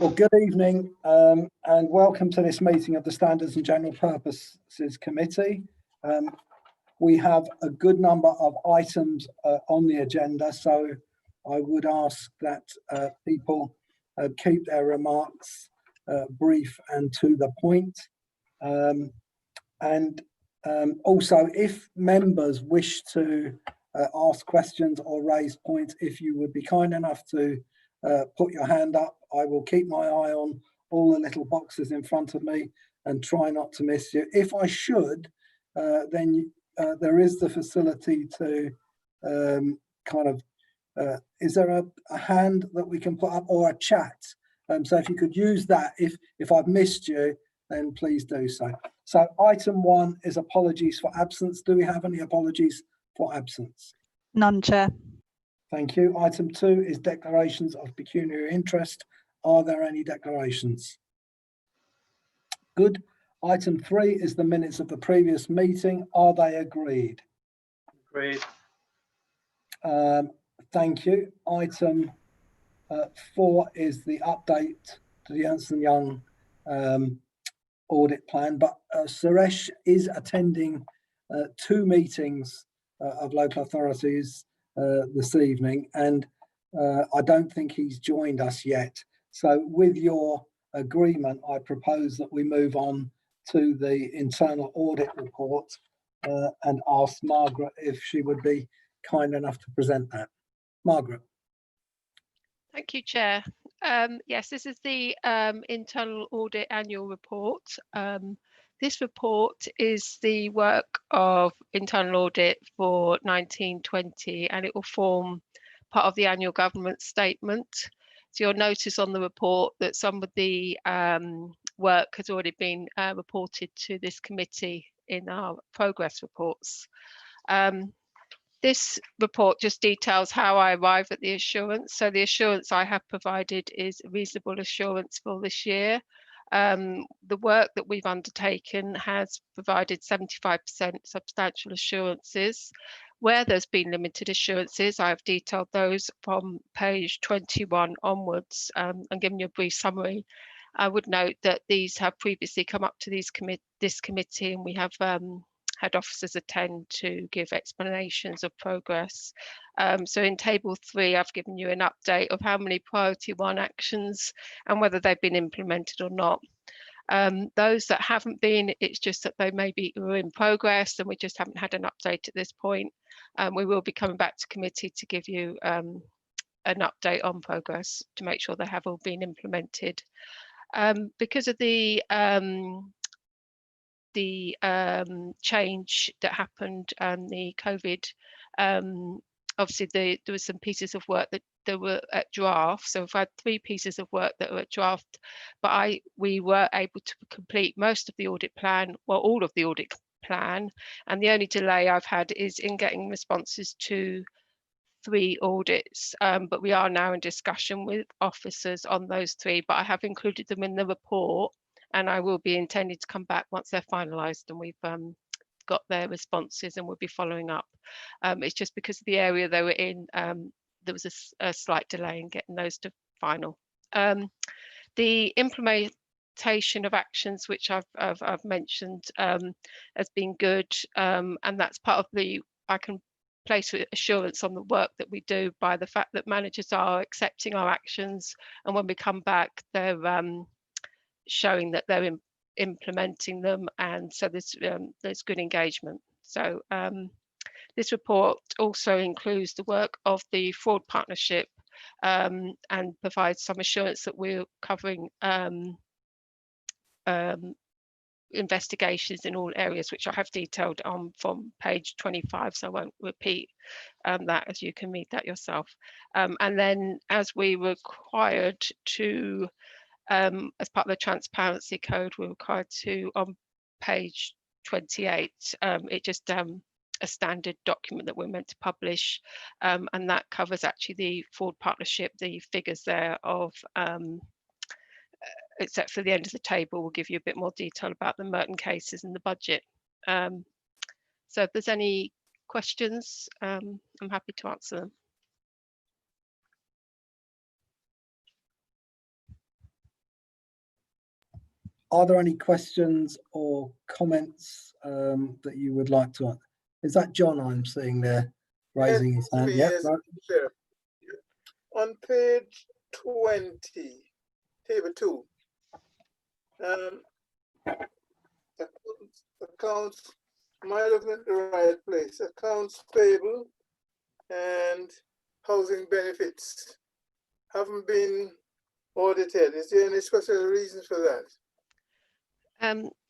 Well, good evening and welcome to this meeting of the Standards and General Purposes Committee. We have a good number of items on the agenda, so I would ask that people keep their remarks brief and to the point. Also, if members wish to ask questions or raise points, if you would be kind enough to put your hand up, I will keep my eye on all the little boxes in front of me and try not to miss you. If I should, then there is the facility to is there a hand that we can put up or a chat? So if you could use that, if I've missed you, then please do so. So item 1 is apologies for absence. Do we have any apologies for absence? None, Chair. Thank you. Item 2 is declarations of pecuniary interest. Are there any declarations? Good. Item 3 is the minutes of the previous meeting. Are they agreed? Agreed. Thank you. Item 4 is the update to the Ernst & Young audit plan, but Suresh is attending 2 meetings of local authorities this evening, and I don't think he's joined us yet. So with your agreement, I propose that we move on to the internal audit report and ask Margaret if she would be kind enough to present that. Margaret. Thank you, Chair. Yes, this is the internal audit annual report. This report is the work of internal audit for 1920, and it will form part of the annual government statement. So you'll notice on the report that some of the work has already been reported to this committee in our progress reports. This report just details how I arrive at the assurance. So the assurance I have provided is a reasonable assurance for this year. The work that we've undertaken has provided 75% substantial assurances. Where there's been limited assurances, I've detailed those from page 21 onwards and given you a brief summary. I would note that these have previously come up to this committee, and we have had officers attend to give explanations of progress. So in table 3, I've given you an update of how many priority 1 actions and whether they've been implemented or not. Those that haven't been, it's just that they maybe were in progress and we just haven't had an update at this point. We will be coming back to committee to give you an update on progress to make sure they have all been implemented. Because of the change that happened and the COVID, obviously there were some pieces of work that were at draft. So I've had 3 pieces of work that were at draft, but we were able to complete most of the audit plan, well, all of the audit plan, and the only delay I've had is in getting responses to 3 audits, but we are now in discussion with officers on those 3, but I have included them in the report, and I will be intending to come back once they're finalised and we've got their responses, and we'll be following up. It's just because of the area they were in, there was a slight delay in getting those to final. The implementation of actions, which I've mentioned, has been good, and that's part of I can place assurance on the work that we do by the fact that managers are accepting our actions, and when we come back, they're showing that they're implementing them, and so there's good engagement. So this report also includes the work of the fraud partnership and provides some assurance that we're covering investigations in all areas, which I have detailed on from page 25, so I won't repeat that, as you can read that yourself. And then, as we were required to, as part of the transparency code, we're required to, on page 28, it just a standard document that we're meant to publish, and that covers actually the fraud partnership, the figures there of except for the end of the table, we'll give you a bit more detail about the Merton cases and the budget. So if there's any questions, I'm happy to answer them. Are there any questions or comments that you would like to? Is that John I'm seeing there raising his hand? Yeah, Yes, right. sure. On page 20, table 2, accounts, am I looking at the right place? Accounts payable and housing benefits haven't been audited. Is there any special reason for that?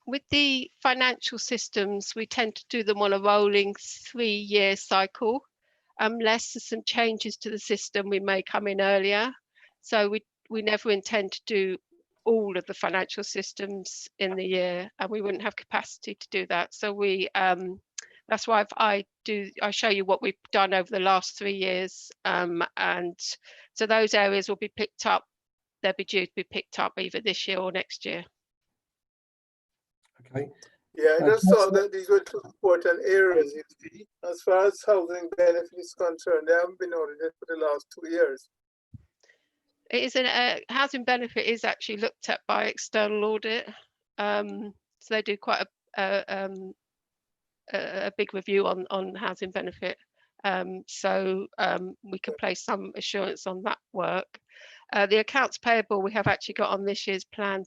With the financial systems, we tend to do them on a rolling 3-year cycle. Unless there's some changes to the system, we may come in earlier. So we never intend to do all of the financial systems in the year, and we wouldn't have capacity to do that. So we that's why I show you what we've done over the last 3 years, and so those areas will be picked up. They'll be due to be picked up either this year or next year. Okay. Yeah, I just saw that these were 2 important areas, you see. As far as housing benefit is concerned, they haven't been audited for the last 2 years. It is housing benefit is actually looked at by external audit. So they do quite a big review on housing benefit. So we can place some assurance on that work. The accounts payable we have actually got on this year's plan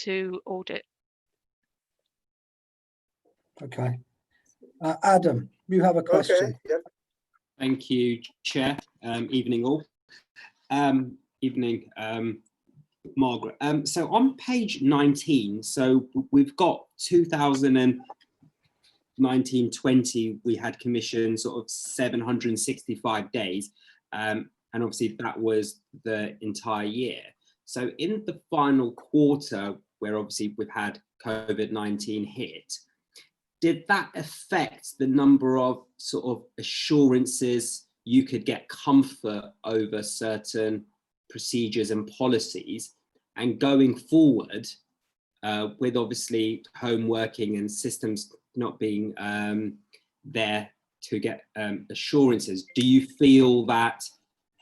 to audit. Okay. Adam, you have a question. Okay, yep. Thank you, Chair. Evening all. Evening, Margaret. So on page 19, so we've got 2019-20, we had commissioned sort of 765 days. And obviously that was the entire year. So in the final quarter, where obviously we've had COVID-19 hit, did that affect the number of sort of assurances you could get comfort over certain procedures and policies? And going forward, with obviously home working and systems not being there to get assurances, do you feel that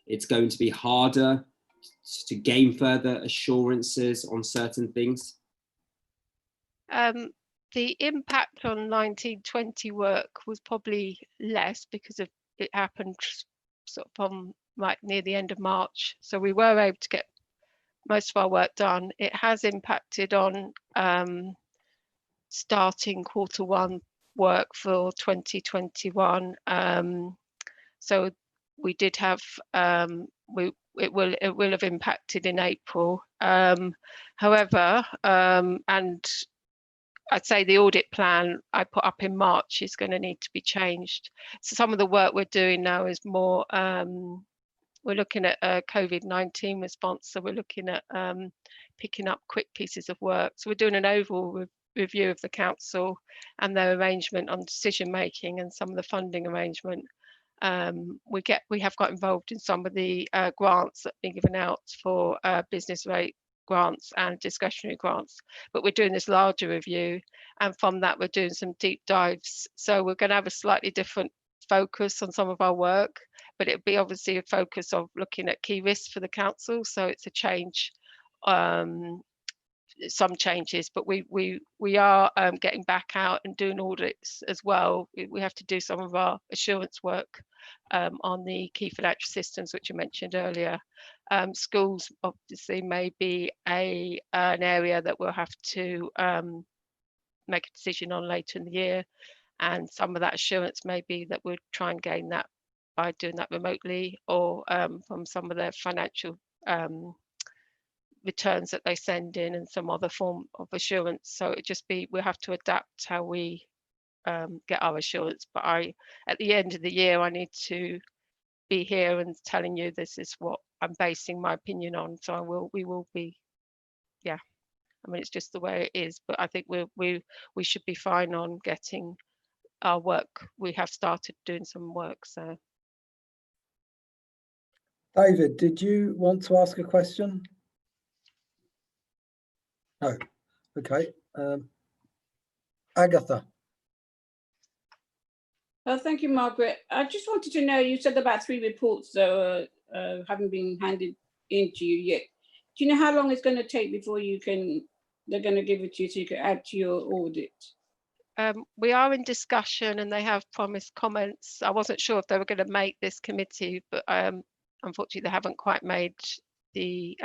it's going to be harder to gain further assurances on certain things? The impact on 1920 work was probably less because of it happened sort of from right near the end of March. So we were able to get most of our work done. It has impacted on starting Q1 work for 2021. So we did have it will have impacted in April. However, and I'd say the audit plan I put up in March is going to need to be changed. So some of the work we're doing now is more, we're looking at a COVID-19 response. So we're looking at picking up quick pieces of work. So we're doing an overall review of the council and their arrangement on decision making and some of the funding arrangement. We have got involved in some of the grants that have been given out for business rate grants and discretionary grants, but we're doing this larger review, and from that we're doing some deep dives. So we're going to have a slightly different focus on some of our work, but it'll be obviously a focus of looking at key risks for the council. So it's a change, some changes, but we are getting back out and doing audits as well. We have to do some of our assurance work on the key financial systems, which I mentioned earlier. Schools obviously may be an area that we'll have to make a decision on later in the year, and some of that assurance may be that we'll try and gain that by doing that remotely, or from some of their financial returns that they send in and some other form of assurance. So it just be, we'll have to adapt how we get our assurance. But at the end of the year, I need to be here and telling you this is what I'm basing my opinion on. So we will be, yeah. I mean, it's just the way it is. But I think we should be fine on getting our work. We have started doing some work. So, David, did you want to ask a question? No. Okay. Agatha. Thank you, Margaret. I just wanted to know, you said about 3 reports that haven't been handed in to you yet. Do you know how long it's going to take before you can they're going to give it to you so you can add to your audit? We are in discussion and they have promised comments. I wasn't sure if they were going to make this committee, but unfortunately they haven't quite made the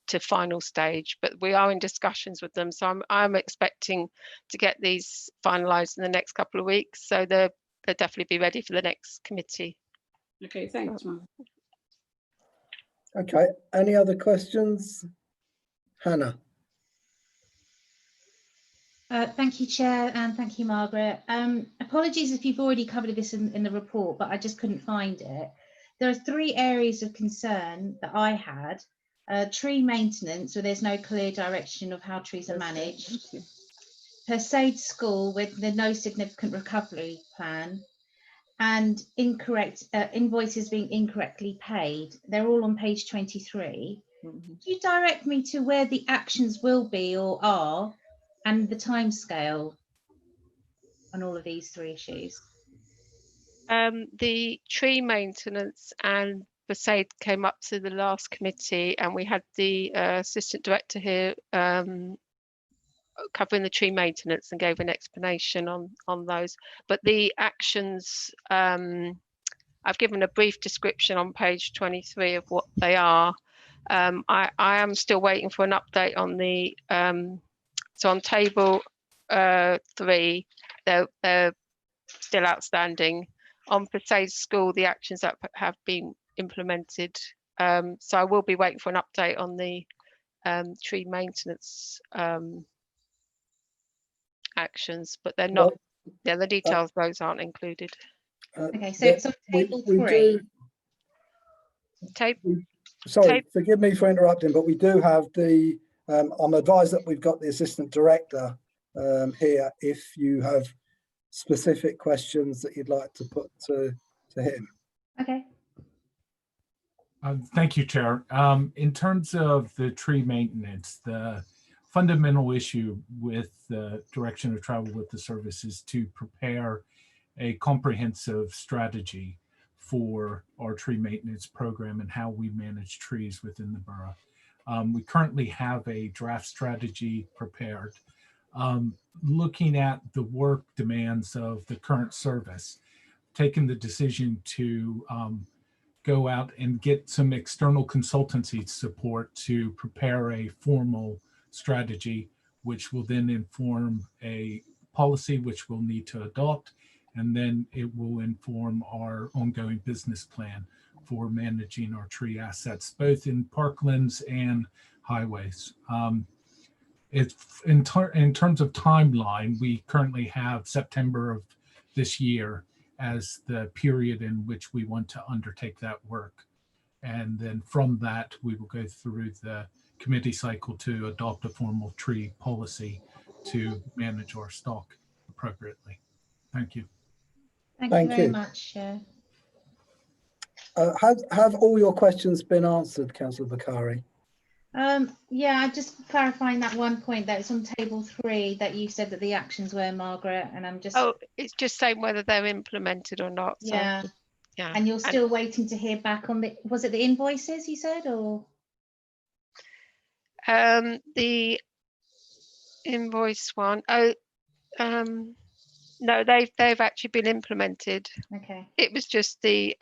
to final stage, but we are in discussions with them. So I'm expecting to get these finalised in the next couple of weeks. So they'll definitely be ready for the next committee. Okay, thanks, Mark. Okay, any other questions? Hannah? Thank you, Chair, and thank you, Margaret. Apologies if you've already covered this in the report, but I just couldn't find it. There are 3 areas of concern that I had. Tree maintenance, where there's no clear direction of how trees are managed. Perseid School, with no significant recovery plan. And incorrect invoices being incorrectly paid. They're all on page 23. Could you direct me to where the actions will be or are, and the timescale on all of these 3 issues? The tree maintenance and Perseid came up to the last committee, and we had the assistant director here covering the tree maintenance and gave an explanation on those. But the actions, I've given a brief description on page 23 of what they are. I am still waiting for an update on the so on table 3, they're still outstanding. On Perseid School, the actions that have been implemented. So I will be waiting for an update on the tree maintenance actions, but they're not. Yeah, the details of those aren't included. Okay, so it's on table 3. Sorry, forgive me for interrupting, but we do have the. I'm advised that we've got the assistant director here. If you have specific questions that you'd like to put to him. Okay. Thank you, Chair. In terms of the tree maintenance, the fundamental issue with the direction of travel with the service is to prepare a comprehensive strategy for our tree maintenance program and how we manage trees within the borough. We currently have a draft strategy prepared. Looking at the work demands of the current service, taking the decision to go out and get some external consultancy support to prepare a formal strategy, which will then inform a policy which we'll need to adopt, and then it will inform our ongoing business plan for managing our tree assets, both in parklands and highways. In terms of timeline, we currently have September of this year as the period in which we want to undertake that work. And then from that, we will go through the committee cycle to adopt a formal tree policy to manage our stock appropriately. Thank you. Thank you very much, Chair. Have all your questions been answered, Councillor Bakari? Yeah, just clarifying that one point that it's on table 3 that you said that the actions were, Margaret, and I'm just. Oh, it's just saying whether they're implemented or not. So, yeah. Yeah. And you're still waiting to hear back on was it the invoices you said, or? The invoice one. Oh, no, they've actually been implemented. Okay. It was just the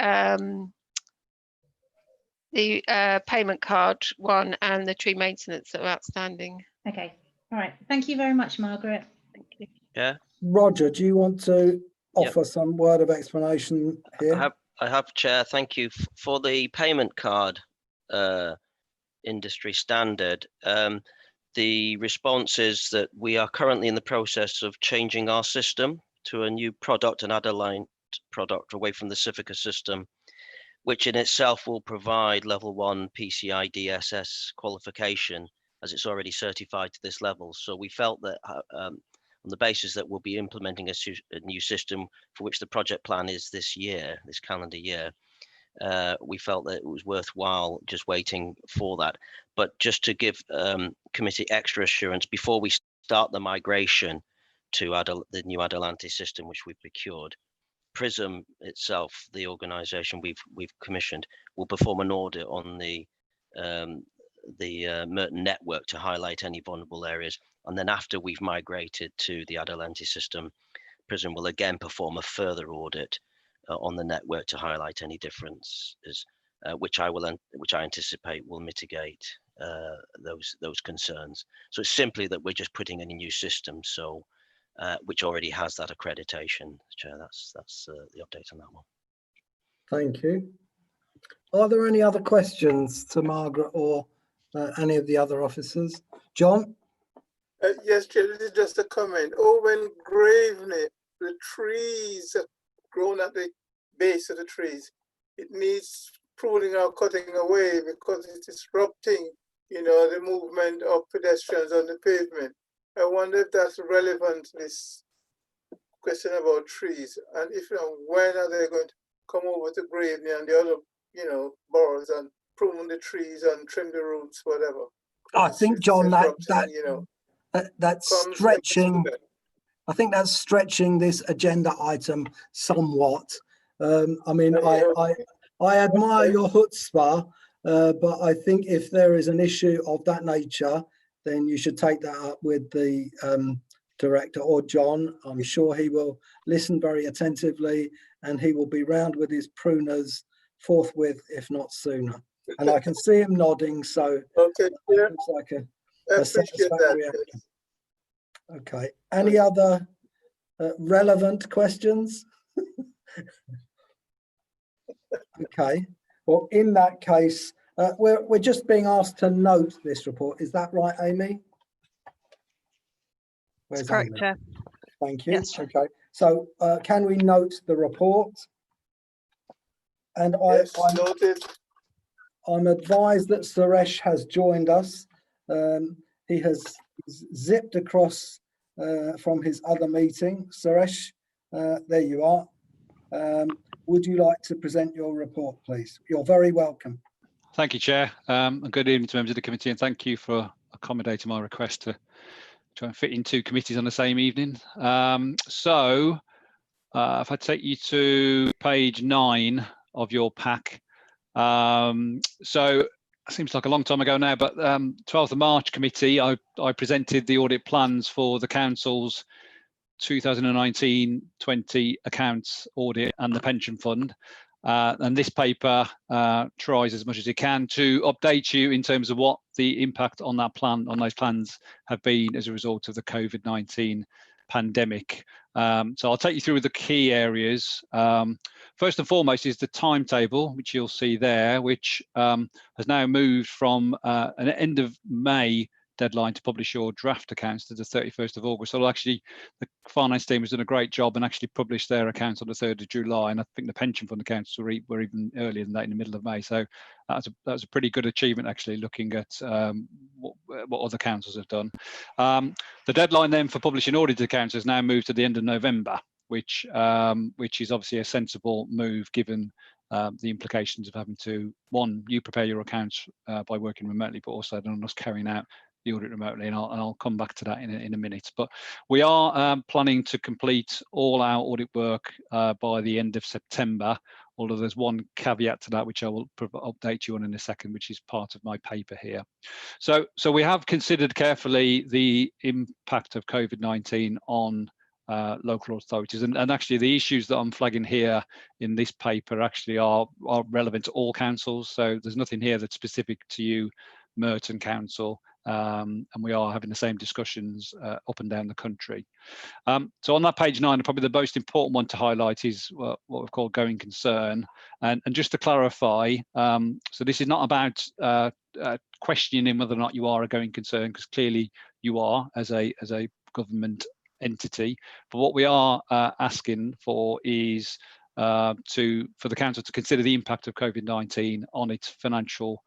payment card one and the tree maintenance that are outstanding. Okay. All right. Thank you very much, Margaret. Thank you. Yeah. Roger, do you want to offer some word of explanation here? I have, Chair. Thank you for the payment card industry standard. The response is that we are currently in the process of changing our system to a new product, an Audit product away from the Civica system, which in itself will provide level 1 PCI DSS qualification, as it's already certified to this level. So we felt that on the basis that we'll be implementing a new system for which the project plan is this year, this calendar year, we felt that it was worthwhile just waiting for that. But just to give committee extra assurance, before we start the migration to the new Adelante system, which we've procured, Prism itself, the organisation we've commissioned, will perform an audit on the Merton network to highlight any vulnerable areas. And then after we've migrated to the Adelante system, Prism will again perform a further audit on the network to highlight any differences, which I anticipate will mitigate those concerns. So it's simply that we're just putting in a new system, so which already has that accreditation. Chair, that's the update on that one. Thank you. Are there any other questions to Margaret or any of the other officers? John? Yes, Chair, this is just a comment. Over in Graveney, the trees have grown at the base of the trees. It needs pruning or cutting away because it's disrupting, you know, the movement of pedestrians on the pavement. I wonder if that's relevant to this question about trees, and if when are they going to come over to Graveney and the other, you know, boroughs and prune the trees and trim the roots, whatever. I think, John, you know, that's stretching. I think that's stretching this agenda item somewhat. I mean, I admire your chutzpah, but I think if there is an issue of that nature, then you should take that up with the director or John. I'm sure he will listen very attentively, and he will be round with his pruners forthwith, if not sooner. And I can see him nodding, so okay, yeah. looks like I a appreciate satisfactory that. outcome. Okay. Any other relevant questions? Okay. Well, in that case, we're just being asked to note this report. Is that right, Amy? Where's That's correct, Amy? Chair. Thank you. Yes. Okay. So can we note the report? And Yes, noted. I'm advised that Suresh has joined us. He has zipped across from his other meeting. Suresh, there you are. Would you like to present your report, please? You're very welcome. Thank you, Chair. And good evening to members of the committee, and thank you for accommodating my request to try and fit in two committees on the same evening. If I take you to page 9 of your pack. So it seems like a long time ago now, but 12th of March committee, I presented the audit plans for the council's 2019-20 accounts audit and the pension fund. And this paper tries as much as it can to update you in terms of what the impact on that plan, on those plans, have been as a result of the COVID-19 pandemic. So I'll take you through the key areas. First and foremost is the timetable, which you'll see there, which has now moved from an end of May deadline to publish your draft accounts to the 31st of August. So actually, the finance team has done a great job and actually published their accounts on the 3rd of July. And I think the pension fund accounts were even earlier than that, in the middle of May. So that's a pretty good achievement, actually, looking at what other councils have done. The deadline then for publishing audited accounts has now moved to the end of November, which is obviously a sensible move given the implications of having to, one, you prepare your accounts by working remotely, but also then us carrying out the audit remotely, and I'll come back to that in a minute. But we are planning to complete all our audit work by the end of September, although there's one caveat to that which I will update you on in a second, which is part of my paper here. So we have considered carefully the impact of COVID-19 on local authorities, and actually the issues that I'm flagging here in this paper actually are relevant to all councils. So there's nothing here that's specific to you, Merton Council, and we are having the same discussions up and down the country. So on that page 9, probably the most important one to highlight is what we've called going concern. And just to clarify, so this is not about questioning whether or not you are a going concern, because clearly you are as a government entity. But what we are asking for is for the council to consider the impact of COVID-19 on its financial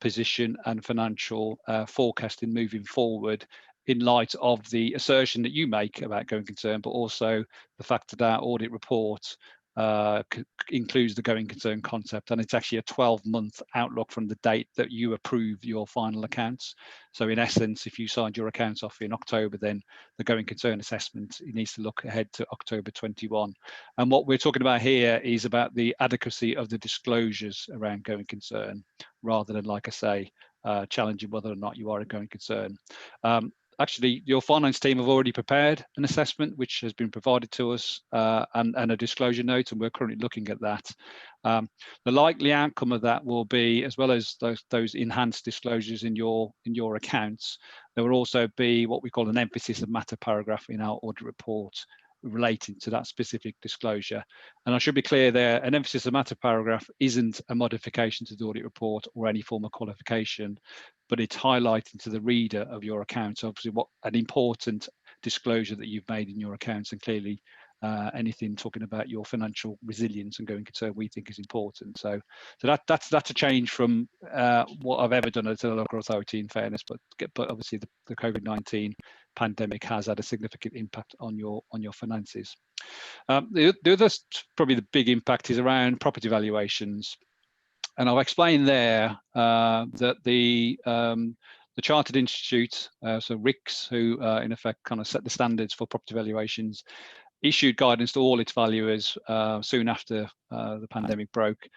position and financial forecasting moving forward, in light of the assertion that you make about going concern, but also the fact that our audit report includes the going concern concept, and it's actually a 12-month outlook from the date that you approve your final accounts. So in essence, if you signed your accounts off in October, then the going concern assessment, it needs to look ahead to October 21. And what we're talking about here is about the adequacy of the disclosures around going concern, rather than, like I say, challenging whether or not you are a going concern. Actually, your finance team have already prepared an assessment which has been provided to us and a disclosure note, and we're currently looking at that. The likely outcome of that will be, as well as those enhanced disclosures in your accounts, there will also be what we call an emphasis of matter paragraph in our audit report relating to that specific disclosure. And I should be clear there, an emphasis of matter paragraph isn't a modification to the audit report or any form of qualification, but it's highlighting to the reader of your accounts, obviously, what an important disclosure that you've made in your accounts, and clearly anything talking about your financial resilience and going concern we think is important. So that's a change from what I've ever done as a local authority, in fairness, but obviously the COVID-19 pandemic has had a significant impact on your finances. The other, probably the big impact, is around property valuations. And I'll explain there that the Chartered Institute, so RICS, who in effect kind of set the standards for property valuations, issued guidance to all its valuers soon after the pandemic broke,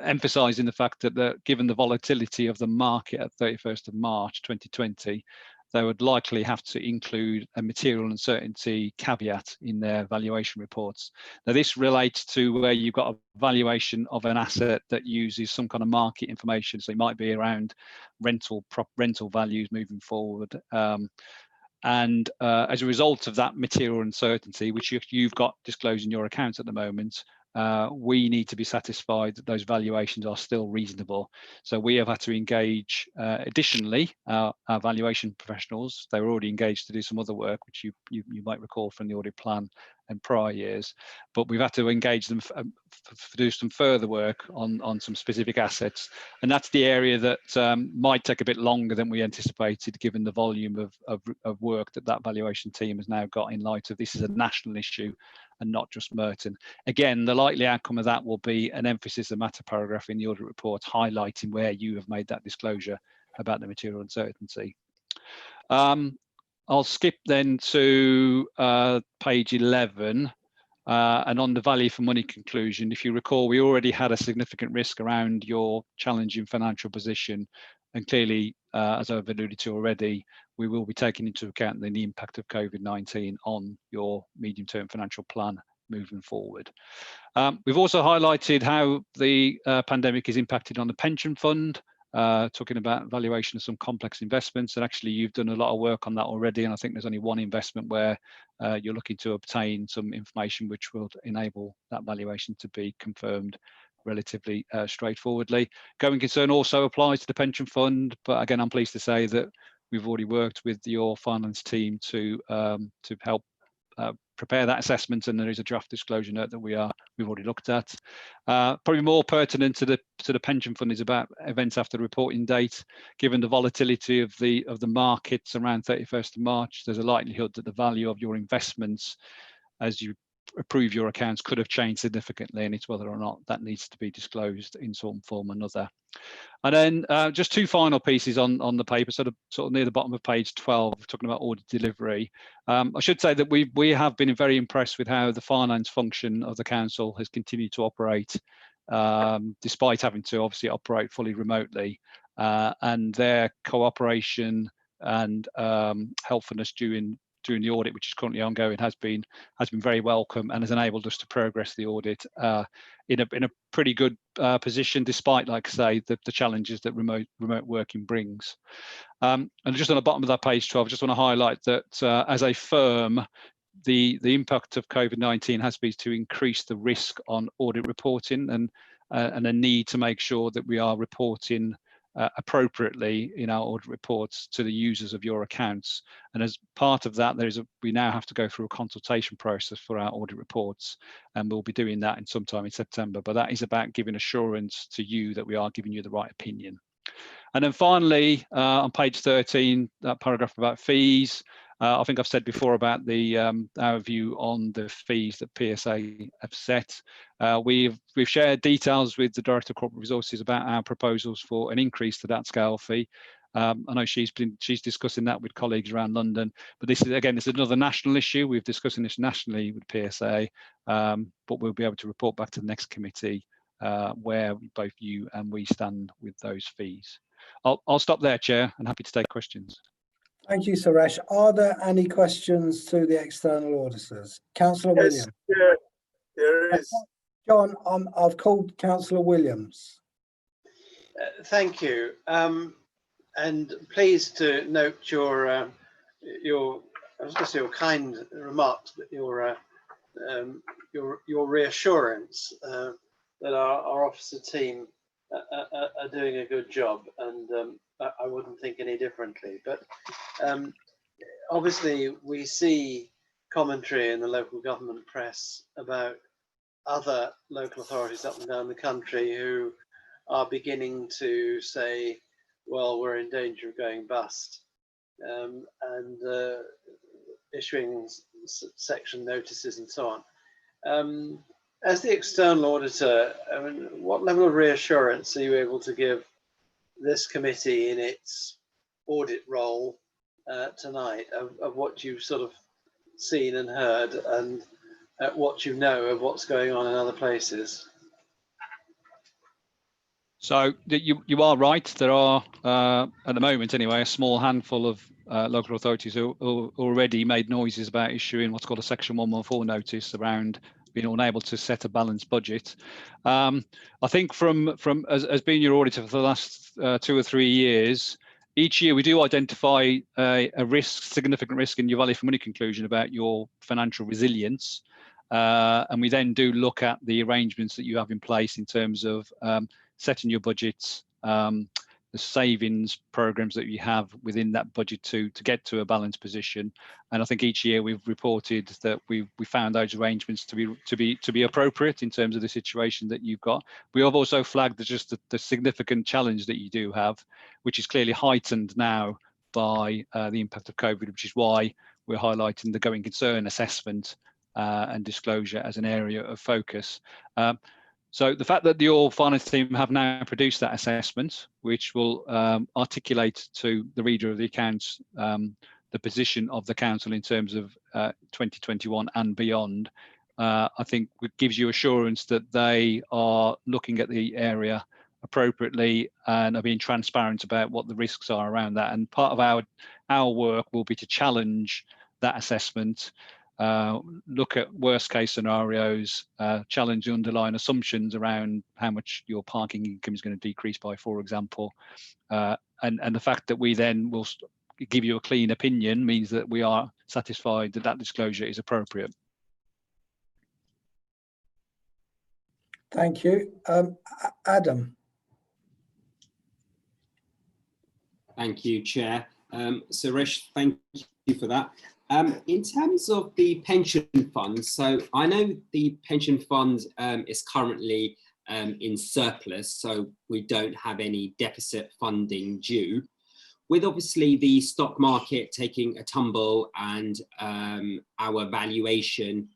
emphasising the fact that given the volatility of the market at 31st of March 2020, they would likely have to include a material uncertainty caveat in their valuation reports. Now, this relates to where you've got a valuation of an asset that uses some kind of market information. So it might be around rental values moving forward. And as a result of that material uncertainty, which you've got disclosed in your accounts at the moment, we need to be satisfied that those valuations are still reasonable. So we have had to engage additionally our valuation professionals. They were already engaged to do some other work, which you might recall from the audit plan and prior years, but we've had to engage them to do some further work on some specific assets, and that's the area that might take a bit longer than we anticipated, given the volume of work that valuation team has now got, in light of this is a national issue and not just Merton. Again, the likely outcome of that will be an emphasis of matter paragraph in the audit report highlighting where you have made that disclosure about the material uncertainty. I'll skip then to page 11, and on the value for money conclusion. If you recall, we already had a significant risk around your challenging financial position, and clearly, as I've alluded to already, we will be taking into account the impact of COVID-19 on your medium-term financial plan moving forward. We've also highlighted how the pandemic has impacted on the pension fund, talking about valuation of some complex investments, and actually you've done a lot of work on that already, and I think there's only one investment where you're looking to obtain some information which will enable that valuation to be confirmed relatively straightforwardly. Going concern also applies to the pension fund, but again, I'm pleased to say that we've already worked with your finance team to help prepare that assessment, and there is a draft disclosure note that we've already looked at. Probably more pertinent to the pension fund is about events after the reporting date. Given the volatility of the markets around 31st of March, there's a likelihood that the value of your investments as you approve your accounts could have changed significantly, and it's whether or not that needs to be disclosed in some form or another. And then just two final pieces on the paper, sort of near the bottom of page 12, talking about audit delivery. I should say that we have been very impressed with how the finance function of the council has continued to operate, despite having to obviously operate fully remotely, and their cooperation and helpfulness during the audit, which is currently ongoing, has been very welcome and has enabled us to progress the audit in a pretty good position, despite, like I say, the challenges that remote working brings. And just on the bottom of that page 12, I just want to highlight that as a firm, the impact of COVID-19 has been to increase the risk on audit reporting and a need to make sure that we are reporting appropriately in our audit reports to the users of your accounts. And as part of that, we now have to go through a consultation process for our audit reports, and we'll be doing that in sometime in September. But that is about giving assurance to you that we are giving you the right opinion. And then finally, on page 13, that paragraph about fees. I think I've said before about our view on the fees that PSA have set. We've shared details with the Director of Corporate Resources about our proposals for an increase to that scale fee. I know she's discussing that with colleagues around London, but this is another national issue. We're discussing this nationally with PSA, but we'll be able to report back to the next committee where both you and we stand with those fees. I'll stop there, Chair, and happy to take questions. Thank you, Suresh. Are there any questions to the external auditors? Councillor Yes, Williams. there is. John, I've called Councillor Williams. Thank you. And pleased to note your I was going to say your kind remarks, but your reassurance that our officer team are doing a good job, and I wouldn't think any differently. But obviously, we see commentary in the local government press about other local authorities up and down the country who are beginning to say, well, we're in danger of going bust, and issuing section notices and so on. As the external auditor, I mean, what level of reassurance are you able to give this committee in its audit role tonight of what you've sort of seen and heard, and what you know of what's going on in other places? So you are right. There are, at the moment anyway, a small handful of local authorities who already made noises about issuing what's called a Section 114 notice around being unable to set a balanced budget. I think as being your auditor for the last 2 or 3 years, each year we do identify a significant risk in your value for money conclusion about your financial resilience. And we then do look at the arrangements that you have in place in terms of setting your budgets, the savings programs that you have within that budget to get to a balanced position. And I think each year we've reported that we found those arrangements to be appropriate in terms of the situation that you've got. We have also flagged just the significant challenge that you do have, which is clearly heightened now by the impact of COVID, which is why we're highlighting the going concern assessment and disclosure as an area of focus. So the fact that your finance team have now produced that assessment, which will articulate to the reader of the accounts the position of the council in terms of 2021 and beyond, I think it gives you assurance that they are looking at the area appropriately and are being transparent about what the risks are around that. And part of our work will be to challenge that assessment, look at worst case scenarios, challenge the underlying assumptions around how much your parking income is going to decrease by, for example. And the fact that we then will give you a clean opinion means that we are satisfied that that disclosure is appropriate. Thank you. Adam. Thank you, Chair. Suresh, thank you for that. In terms of the pension fund, so I know the pension fund is currently in surplus, so we don't have any deficit funding due. With obviously the stock market taking a tumble and our valuation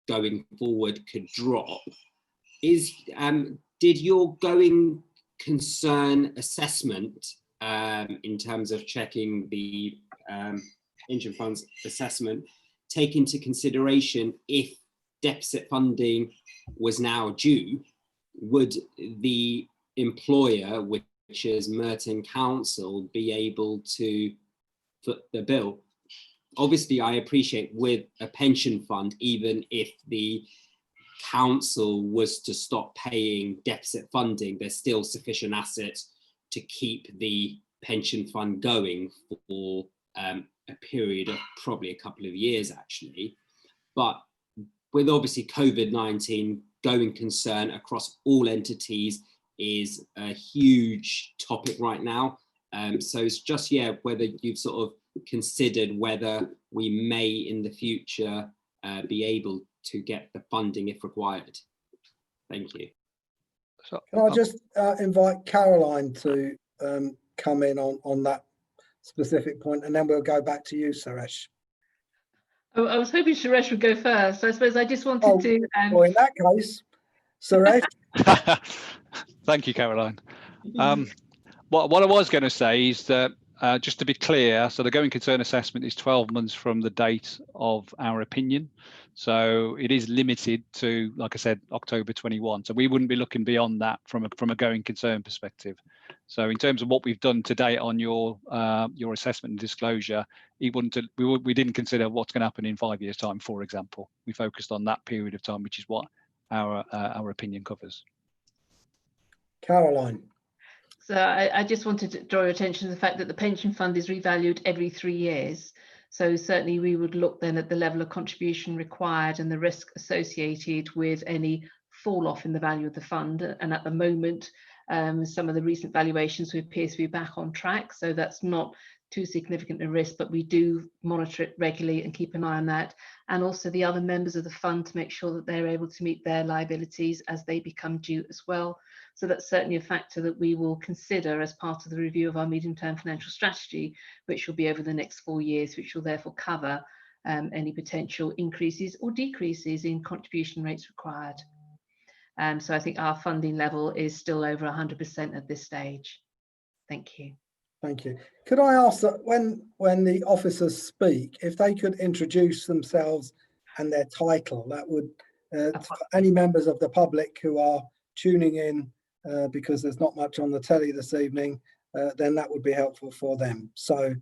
going forward could drop, did your going concern assessment in terms of checking the pension funds assessment take into consideration if deficit funding was now due? Would the employer, which is Merton Council, be able to foot the bill? Obviously, I appreciate with a pension fund, even if the council was to stop paying deficit funding, there's still sufficient assets to keep the pension fund going for a period of probably a couple of years, actually. But with obviously COVID-19, going concern across all entities is a huge topic right now. So it's just, whether you've sort of considered whether we may in the future be able to get the funding if required. Thank you. So, can I just invite Caroline to come in on that specific point, and then we'll go back to you, Suresh. I was hoping Suresh would go first. I suppose I just wanted to. Well, in that case, Suresh. Thank you, Caroline. What I was going to say is that just to be clear, so the going concern assessment is 12 months from the date of our opinion. So it is limited to, like I said, October 21. So we wouldn't be looking beyond that from a going concern perspective. So in terms of what we've done to date on your assessment and disclosure, we didn't consider what's going to happen in 5 years' time, for example. We focused on that period of time, which is what our opinion covers. Caroline. So I just wanted to draw your attention to the fact that the pension fund is revalued every 3 years. So certainly we would look then at the level of contribution required and the risk associated with any fall off in the value of the fund. And at the moment, some of the recent valuations we appear to be back on track. So that's not too significant a risk, but we do monitor it regularly and keep an eye on that. And also the other members of the fund to make sure that they're able to meet their liabilities as they become due as well. So that's certainly a factor that we will consider as part of the review of our medium-term financial strategy, which will be over the next 4 years, which will therefore cover any potential increases or decreases in contribution rates required. So I think our funding level is still over 100% at this stage. Thank you. Thank you. Could I ask that when the officers speak, if they could introduce themselves and their title, that would, for any members of the public who are tuning in because there's not much on the telly this evening, then that would be helpful for them. So,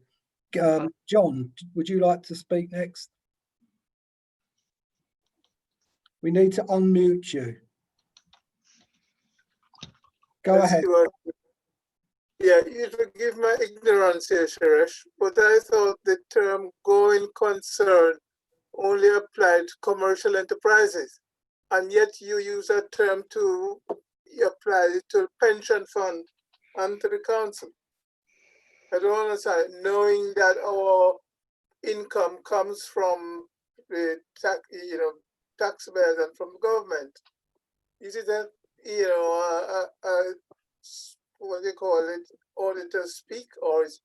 John, would you like to speak next? We need to unmute you. Go ahead. Yeah, you forgive my ignorance here, Suresh, but I thought the term going concern only applied to commercial enterprises, and yet you use that term to apply it to the pension fund and to the council. I don't understand, knowing that our income comes from the taxpayers and from the government. Is it that, what do you call it, auditors speak, or is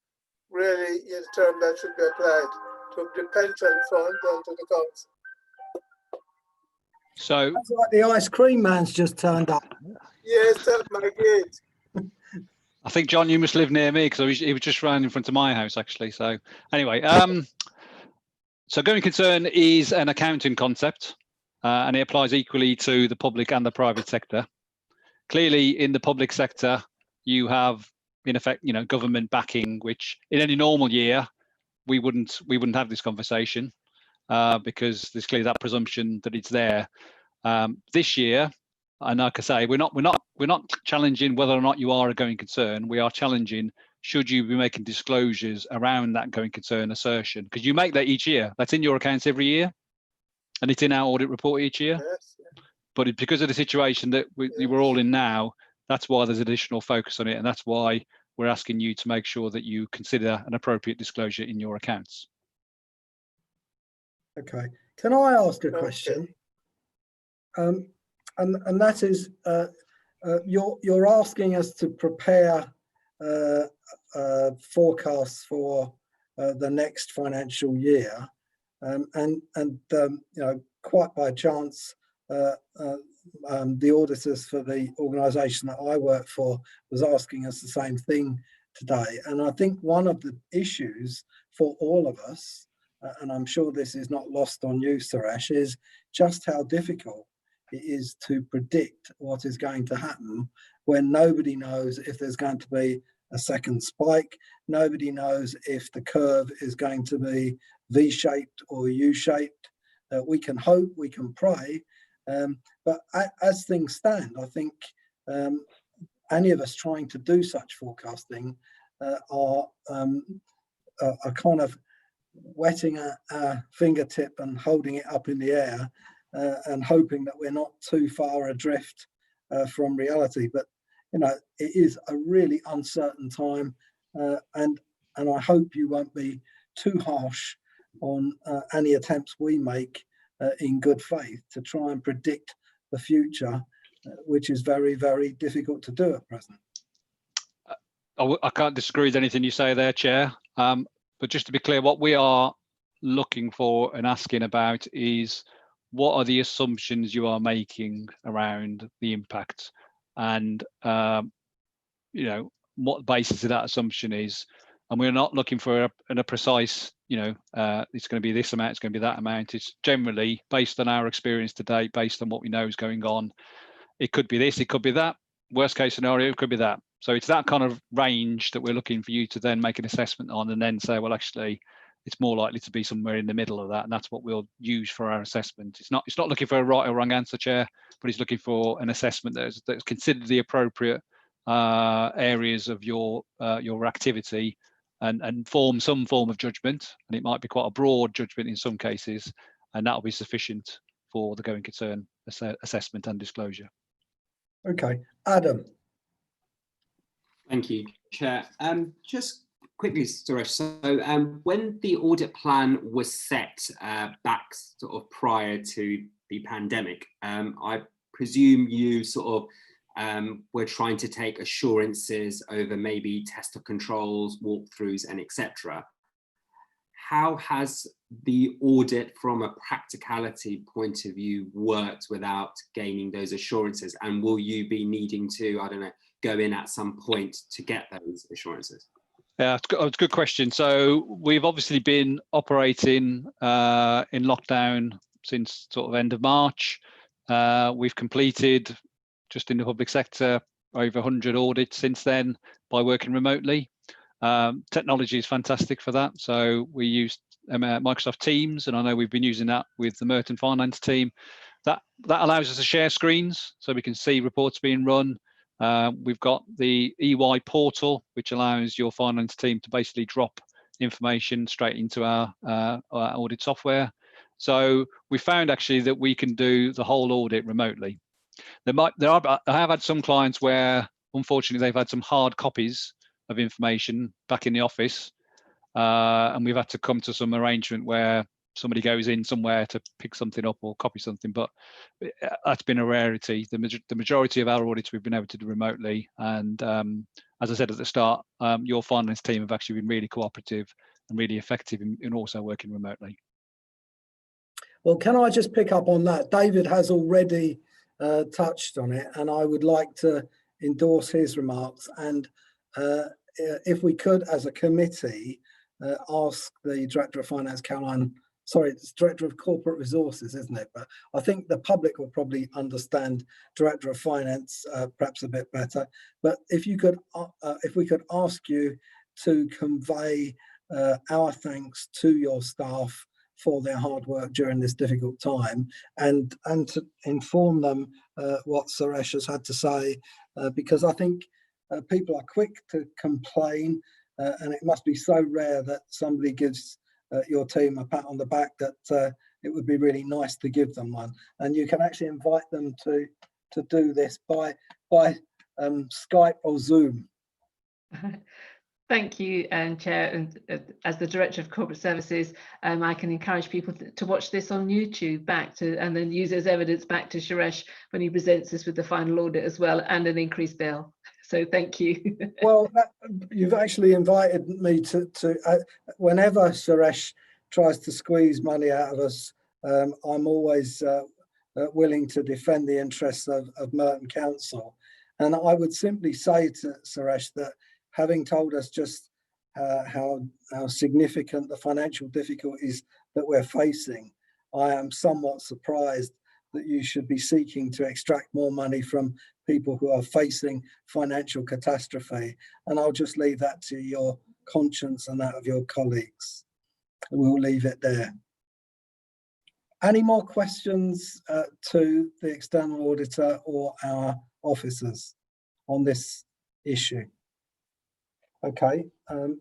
really a term that should be applied to the pension fund and to the council? So that's like the ice cream man's just turned up. Yes, at my gate. I think, John, you must live near me because he was just round in front of my house, actually. So anyway, so going concern is an accounting concept, and it applies equally to the public and the private sector. Clearly, in the public sector, you have, in effect, government backing, which in any normal year we wouldn't have this conversation because there's clearly that presumption that it's there. This year, and like I say, we're not challenging whether or not you are a going concern. We are challenging should you be making disclosures around that going concern assertion, because you make that each year. That's in your accounts every year, and it's in our audit report each year. Yes. But because of the situation that we're all in now, that's why there's additional focus on it, and that's why we're asking you to make sure that you consider an appropriate disclosure in your accounts. Okay. Can I ask a question? And that is, you're asking us to prepare forecasts for the next financial year, and quite by chance, the auditors for the organisation that I work for was asking us the same thing today. And I think one of the issues for all of us, and I'm sure this is not lost on you, Suresh, is just how difficult it is to predict what is going to happen when nobody knows if there's going to be a second spike. Nobody knows if the curve is going to be V-shaped or U-shaped. We can hope, we can pray, but as things stand, I think any of us trying to do such forecasting are kind of wetting our fingertip and holding it up in the air and hoping that we're not too far adrift from reality. But it is a really uncertain time, and I hope you won't be too harsh on any attempts we make in good faith to try and predict the future, which is very, very difficult to do at present. I can't disagree with anything you say there, Chair. But just to be clear, what we are looking for and asking about is what are the assumptions you are making around the impact, and what the basis of that assumption is, and we're not looking for a precise, it's going to be this amount, it's going to be that amount. It's generally based on our experience to date, based on what we know is going on. It could be this, it could be that. Worst case scenario, it could be that. So it's that kind of range that we're looking for you to then make an assessment on, and then say, well, actually, it's more likely to be somewhere in the middle of that, and that's what we'll use for our assessment. It's not looking for a right or wrong answer, Chair, but it's looking for an assessment that's considered the appropriate areas of your activity, and form some form of judgment. And it might be quite a broad judgment in some cases, and that'll be sufficient for the going concern assessment and disclosure. Okay, Adam. Thank you, Chair. Just quickly, Suresh, so when the audit plan was set back sort of prior to the pandemic, I presume you sort of were trying to take assurances over maybe test of controls, walkthroughs, and etc. How has the audit from a practicality point of view worked without gaining those assurances? And will you be needing to, I don't know, go in at some point to get those assurances? Yeah, it's a good question. So we've obviously been operating in lockdown since sort of end of March. We've completed, just in the public sector, over 100 audits since then by working remotely. Technology is fantastic for that. So we used Microsoft Teams, and I know we've been using that with the Merton Finance team. That allows us to share screens so we can see reports being run. We've got the EY portal, which allows your finance team to basically drop information straight into our audit software. So we found actually that we can do the whole audit remotely. I have had some clients where, unfortunately, they've had some hard copies of information back in the office, and we've had to come to some arrangement where somebody goes in somewhere to pick something up or copy something, but that's been a rarity. The majority of our audits we've been able to do remotely, and as I said at the start, your finance team have actually been really cooperative and really effective in also working remotely. Well, can I just pick up on that? David has already touched on it, and I would like to endorse his remarks. And if we could, as a committee, ask the Director of Finance, Caroline, sorry, it's Director of Corporate Resources, isn't it? But I think the public will probably understand Director of Finance perhaps a bit better. But if you could, if we could ask you to convey our thanks to your staff for their hard work during this difficult time, and to inform them what Suresh has had to say, because I think people are quick to complain, and it must be so rare that somebody gives your team a pat on the back that it would be really nice to give them one. And you can actually invite them to do this by Skype or Zoom. Thank you, Chair. And as the Director of Corporate Services, I can encourage people to watch this on YouTube and then use as evidence back to Suresh when he presents us with the final audit as well, and an increased bill. So thank you. Well, you've actually invited me to whenever Suresh tries to squeeze money out of us, I'm always willing to defend the interests of Merton Council. And I would simply say to Suresh that, having told us just how significant the financial difficulties that we're facing, I am somewhat surprised that you should be seeking to extract more money from people who are facing financial catastrophe. And I'll just leave that to your conscience and that of your colleagues. We'll leave it there. Any more questions to the external auditor or our officers on this issue? Okay,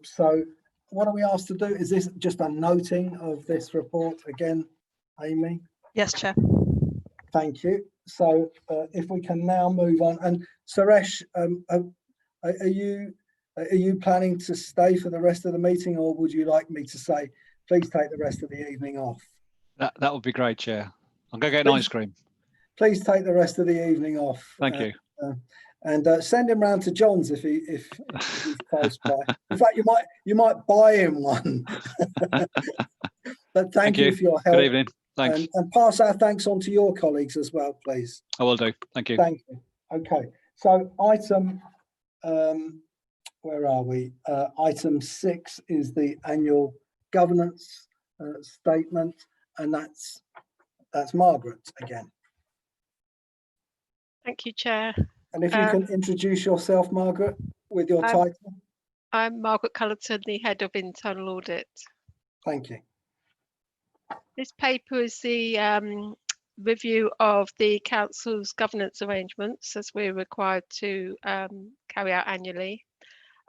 so what are we asked to do? Is this just a noting of this report again, Amy? Yes, Chair. Thank you. So if we can now move on, and Suresh, are you planning to stay for the rest of the meeting, or would you like me to say, please take the rest of the evening off? That would be great, Chair. I'm going to get an ice cream. Please take the rest of the evening off. Thank you. And send him round to John's if he's close by. In fact, you might buy him one. But thank you for your help. Good evening. Thanks. And pass our thanks on to your colleagues as well, please. I will do. Thank you. Thank you. Okay. So item where are we? Item 6 is the annual governance statement, and that's Margaret again. Thank you, Chair. And if you can introduce yourself, Margaret, with your title. I'm Margaret Cullerton, the Head of Internal Audit. Thank you. This paper is the review of the Council's governance arrangements as we're required to carry out annually.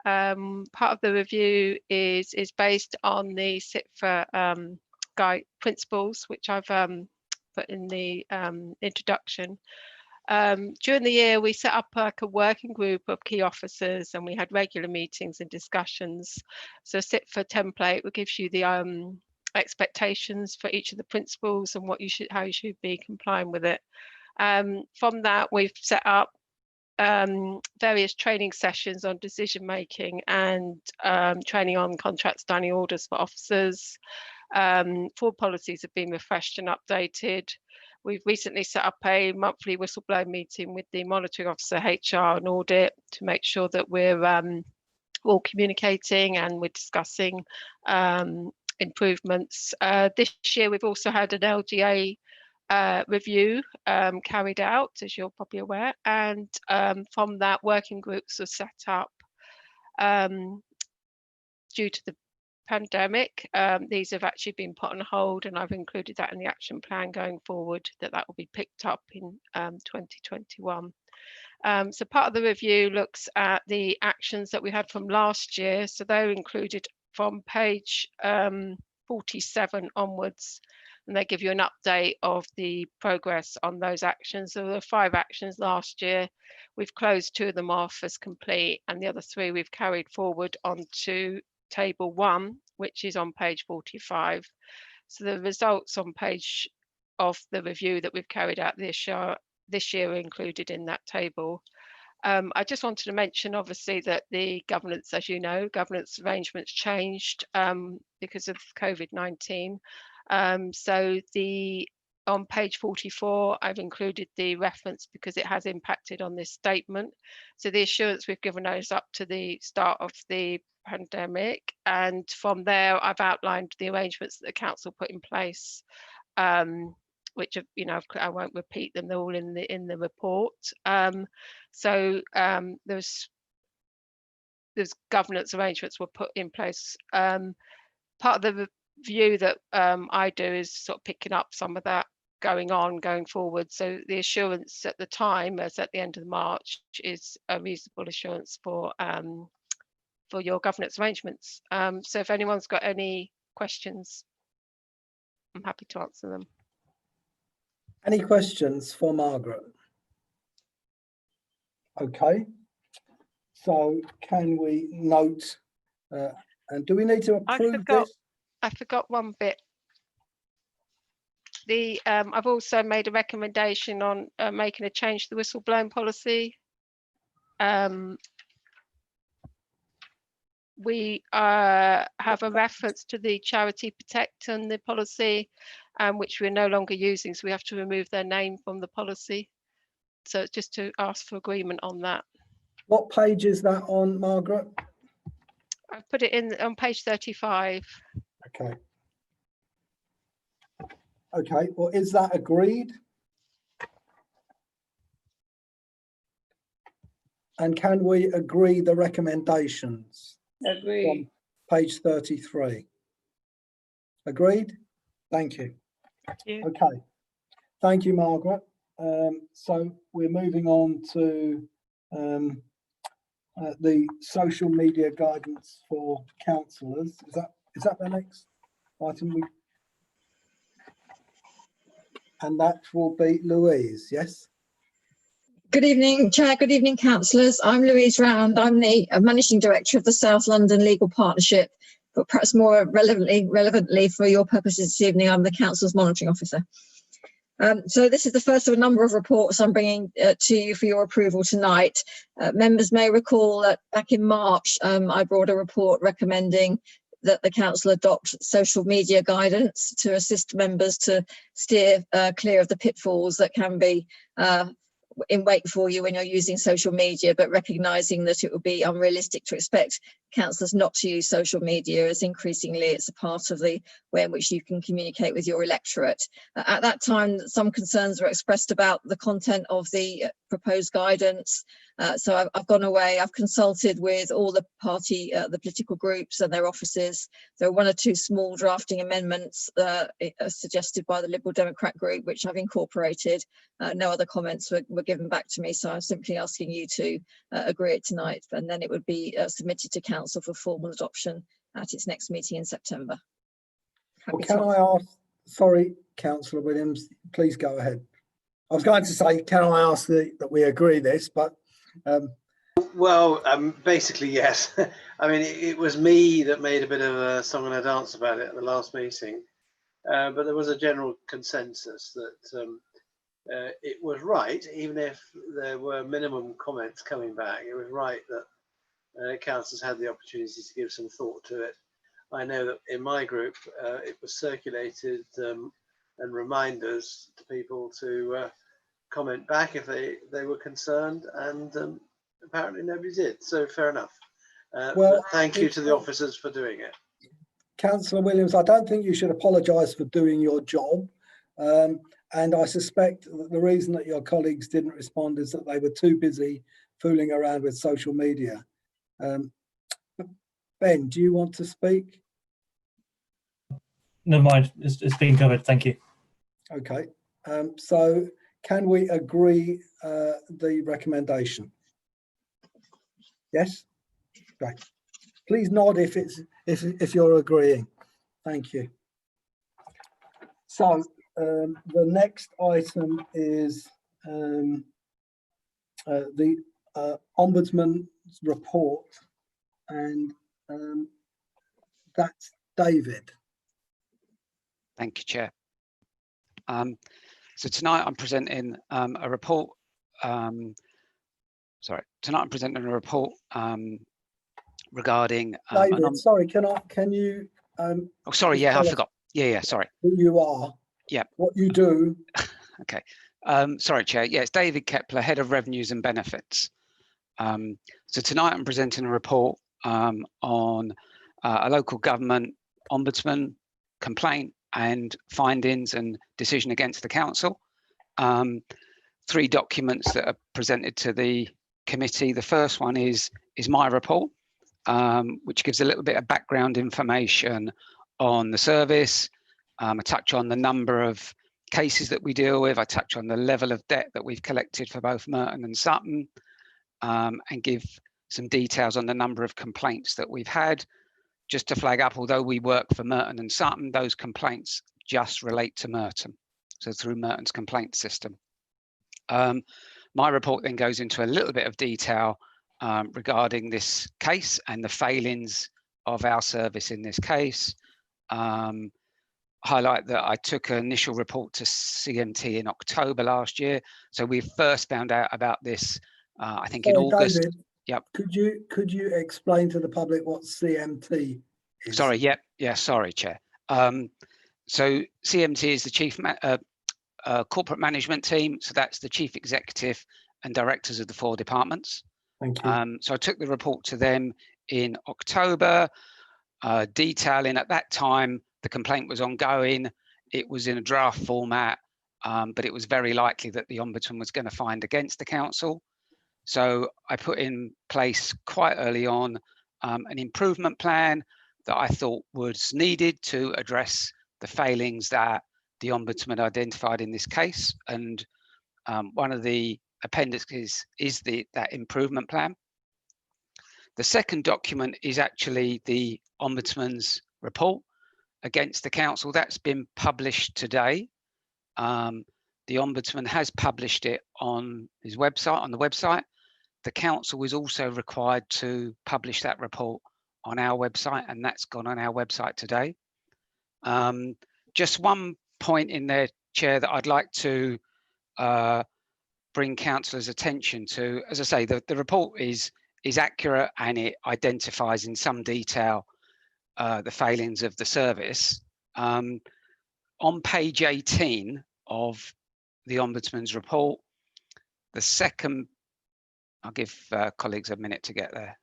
Part of the review is based on the CITFA guide principles, which I've put in the introduction. During the year, we set up like a working group of key officers, and we had regular meetings and discussions. So CITFA template will gives you the expectations for each of the principles and how you should be complying with it. From that, we've set up various training sessions on decision making and training on contract standing orders for officers. 4 policies have been refreshed and updated. We've recently set up a monthly whistleblower meeting with the monitoring officer, HR and audit to make sure that we're all communicating and we're discussing improvements. This year we've also had an LGA review carried out, as you're probably aware, and from that working groups were set up due to the pandemic. These have actually been put on hold, and I've included that in the action plan going forward, that will be picked up in 2021. So part of the review looks at the actions that we had from last year. So they're included from page 47 onwards, and they give you an update of the progress on those actions. So there were 5 actions last year. We've closed 2 of them off as complete, and the other 3 we've carried forward onto table 1, which is on page 45. So the results on page of the review that we've carried out this year are included in that table. I just wanted to mention, obviously, that the governance, as you know, governance arrangements changed because of COVID-19. So on page 44, I've included the reference because it has impacted on this statement. So the assurance we've given is up to the start of the pandemic, and from there I've outlined the arrangements that the council put in place, which have, I won't repeat them, they're all in the report. So there's governance arrangements were put in place. Part of the review that I do is sort of picking up some of that going forward. So the assurance at the time, as at the end of March, is a reasonable assurance for your governance arrangements. So if anyone's got any questions, I'm happy to answer them. Any questions for Margaret? Okay, so can we note, and do we need to approve this? I forgot one bit. I've also made a recommendation on making a change to the whistleblowing policy. We have a reference to the Charity Protect on the policy, which we're no longer using, so we have to remove their name from the policy. So it's just to ask for agreement on that. What page is that on, Margaret? I put it in on page 35. Okay. Okay, well, is that agreed? And can we agree the recommendations? Agree. From page 33. Agreed? Thank you. Thank you. Okay. Thank you, Margaret. So we're moving on to the social media guidance for councillors. Is that the next item? And that will be Louise, yes? Good evening, Chair. Good evening, councillors. I'm Louise Round. I'm the Managing Director of the South London Legal Partnership, but perhaps more relevantly for your purposes this evening, I'm the Council's Monitoring Officer. So this is the first of a number of reports I'm bringing to you for your approval tonight. Members may recall that back in March, I brought a report recommending that the council adopt social media guidance to assist members to steer clear of the pitfalls that can be in wait for you when you're using social media, but recognising that it would be unrealistic to expect councillors not to use social media, as increasingly it's a part of the way in which you can communicate with your electorate. At that time, some concerns were expressed about the content of the proposed guidance. So I've gone away, I've consulted with all the the political groups and their offices. There are 1 or 2 small drafting amendments suggested by the Liberal Democrat group, which I've incorporated. No other comments were given back to me, so I'm simply asking you to agree it tonight, and then it would be submitted to council for formal adoption at its next meeting in September. Well, can I ask, sorry, Councillor Williams, please go ahead. I was going to say, can I ask that we agree this, but well, basically yes. I mean, it was me that made a bit of a song and a dance about it at the last meeting, but there was a general consensus that it was right, even if there were minimum comments coming back. It was right that councillors had the opportunity to give some thought to it. I know that in my group, it was circulated and reminders to people to comment back if they were concerned, and apparently nobody did, so fair enough. Well, thank you to the officers for doing it. Councillor Williams, I don't think you should apologise for doing your job, and I suspect that the reason that your colleagues didn't respond is that they were too busy fooling around with social media. Ben, do you want to speak? Never mind, it's been covered, thank you. Okay, so can we agree the recommendation? Yes? Great. Please nod if you're agreeing. Thank you. So the next item is the Ombudsman's report, and that's David. Thank you, Chair. So tonight I'm presenting a report. Tonight I'm presenting a report regarding. David, sorry, can you? Oh, sorry. Yeah, I forgot. Yeah. Sorry. Who you are? Yeah. What you do? Okay. Sorry, Chair. Yeah, it's David Kepler, Head of Revenues and Benefits. So tonight I'm presenting a report on a local government ombudsman complaint and findings and decision against the council. 3 documents that are presented to the committee. The first one is my report, which gives a little bit of background information on the service. I touch on the number of cases that we deal with. I touch on the level of debt that we've collected for both Merton and Sutton, and give some details on the number of complaints that we've had. Just to flag up, although we work for Merton and Sutton, those complaints just relate to Merton, so through Merton's complaint system. My report then goes into a little bit of detail regarding this case and the failings of our service in this case. Highlight that I took an initial report to CMT in October last year, so we first found out about this I think in August. David, yep. Could you explain to the public what CMT is? Sorry, yeah, sorry, Chair. So CMT is the Chief Corporate Management Team, so that's the Chief Executive and Directors of the 4 departments. Thank you. So I took the report to them in October, detailing at that time the complaint was ongoing. It was in a draft format, but it was very likely that the Ombudsman was going to find against the council. So I put in place quite early on an improvement plan that I thought was needed to address the failings that the Ombudsman identified in this case. And one of the appendices is that improvement plan. The second document is actually the Ombudsman's report against the council. That's been published today. The Ombudsman has published it on his website, on the website. The council was also required to publish that report on our website, and that's gone on our website today. Just one point in there, Chair, that I'd like to bring councillors' attention to. As I say, the report is accurate and it identifies in some detail the failings of the service. On page 18 of the Ombudsman's report, The second, I'll give colleagues a minute to get there.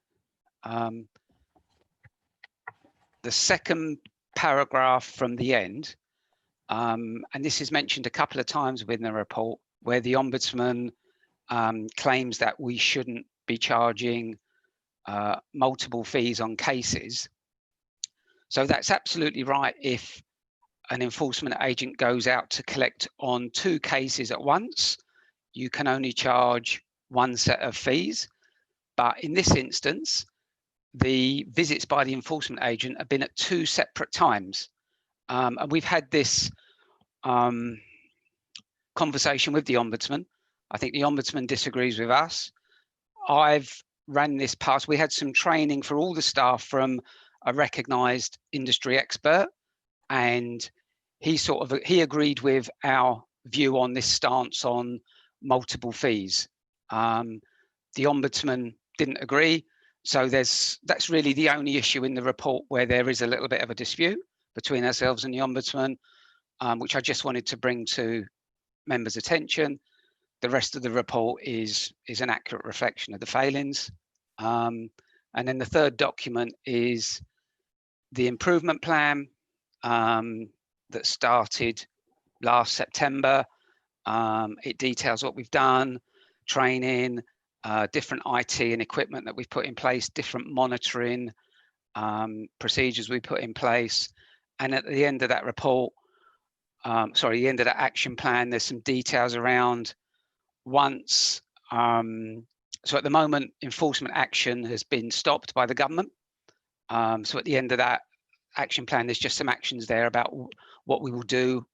The second paragraph from the end, and this is mentioned a couple of times within the report, where the Ombudsman claims that we shouldn't be charging multiple fees on cases. So that's absolutely right. If an enforcement agent goes out to collect on 2 cases at once, you can only charge 1 set of fees. But in this instance, the visits by the enforcement agent have been at 2 separate times. And we've had this conversation with the Ombudsman. I think the Ombudsman disagrees with us. I've ran this past, we had some training for all the staff from a recognised industry expert, and he agreed with our view on this stance on multiple fees. The Ombudsman didn't agree, so that's really the only issue in the report where there is a little bit of a dispute between ourselves and the Ombudsman, which I just wanted to bring to members' attention. The rest of the report is an accurate reflection of the failings. And then the third document is the improvement plan that started last September. It details what we've done, training, different IT and equipment that we've put in place, different monitoring procedures we put in place. And at the end of that report, the end of that action plan, there's some details around once, so at the moment, enforcement action has been stopped by the government. So at the end of that action plan, there's just some actions there about what we will do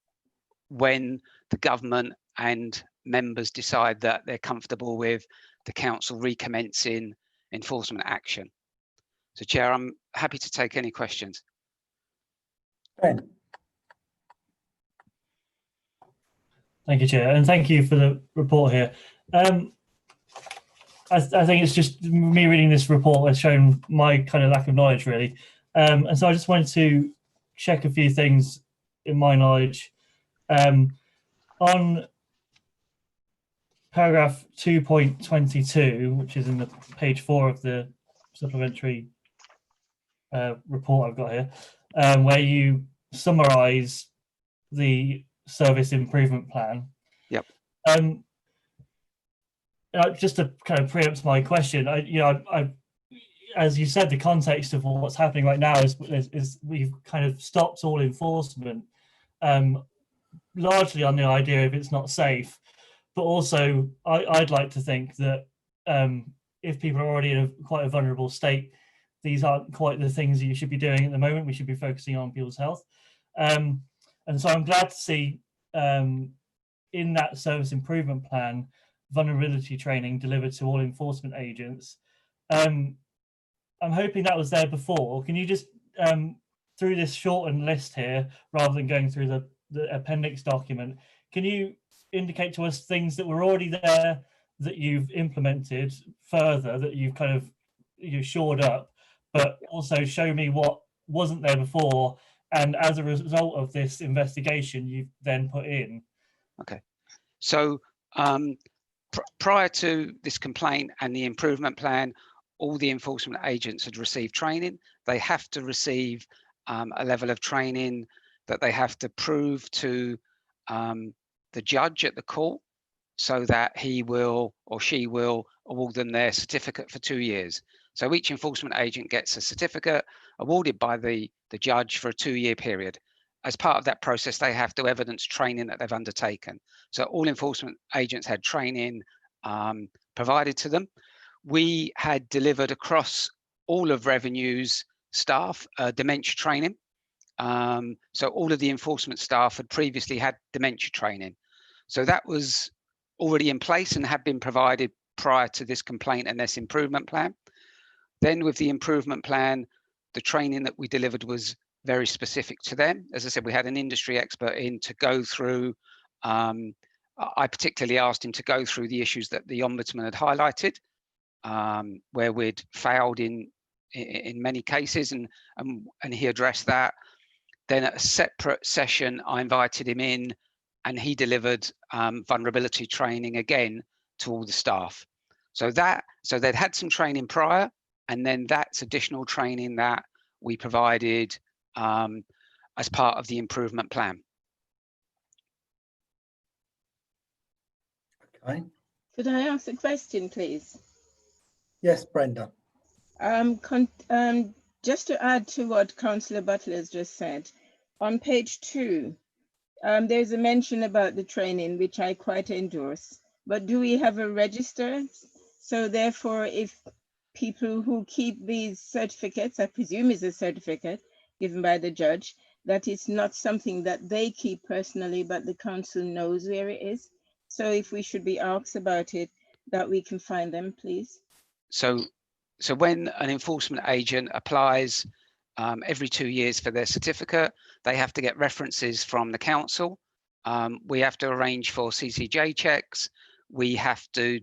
when the government and members decide that they're comfortable with the council recommencing enforcement action. So Chair, I'm happy to take any questions. Ben. Thank you, Chair, and thank you for the report here. I think it's just me reading this report has shown my kind of lack of knowledge, really. And so I just wanted to check a few things in my knowledge. On paragraph 2.22, which is in the page 4 of the supplementary report I've got here, where you summarise the service improvement plan. Yep. Just to kind of preempt my question, as you said, the context of what's happening right now is we've kind of stopped all enforcement, largely on the idea of it's not safe, but also I'd like to think that if people are already in quite a vulnerable state, these aren't quite the things that you should be doing at the moment. We should be focusing on people's health. And so I'm glad to see in that service improvement plan, vulnerability training delivered to all enforcement agents. I'm hoping that was there before. Can you just, through this shortened list here, rather than going through the appendix document, can you indicate to us things that were already there that you've implemented further, that you've kind of shored up, but also show me what wasn't there before, and as a result of this investigation, you've then put in? Okay, so prior to this complaint and the improvement plan, all the enforcement agents had received training. They have to receive a level of training that they have to prove to the judge at the court, so that he will or she will award them their certificate for 2 years. So each enforcement agent gets a certificate awarded by the judge for a 2-year period. As part of that process, they have to evidence training that they've undertaken. So all enforcement agents had training provided to them. We had delivered across all of Revenue's staff dementia training. So all of the enforcement staff had previously had dementia training. So that was already in place and had been provided prior to this complaint and this improvement plan. Then with the improvement plan, the training that we delivered was very specific to them. As I said, we had an industry expert in to go through, I particularly asked him to go through the issues that the Ombudsman had highlighted, where we'd failed in many cases, and he addressed that. Then at a separate session, I invited him in and he delivered vulnerability training again to all the staff. So they'd had some training prior, and then that's additional training that we provided as part of the improvement plan. Okay. Could I ask a question, please? Yes, Brenda. Just to add to what Councillor Butler has just said, on page 2, there's a mention about the training, which I quite endorse. But do we have a register? So therefore, if people who keep these certificates, I presume is a certificate given by the judge, that it's not something that they keep personally, but the council knows where it is. So if we should be asked about it, that we can find them, please. So when an enforcement agent applies every 2 years for their certificate, they have to get references from the council. We have to arrange for CCJ checks. We have to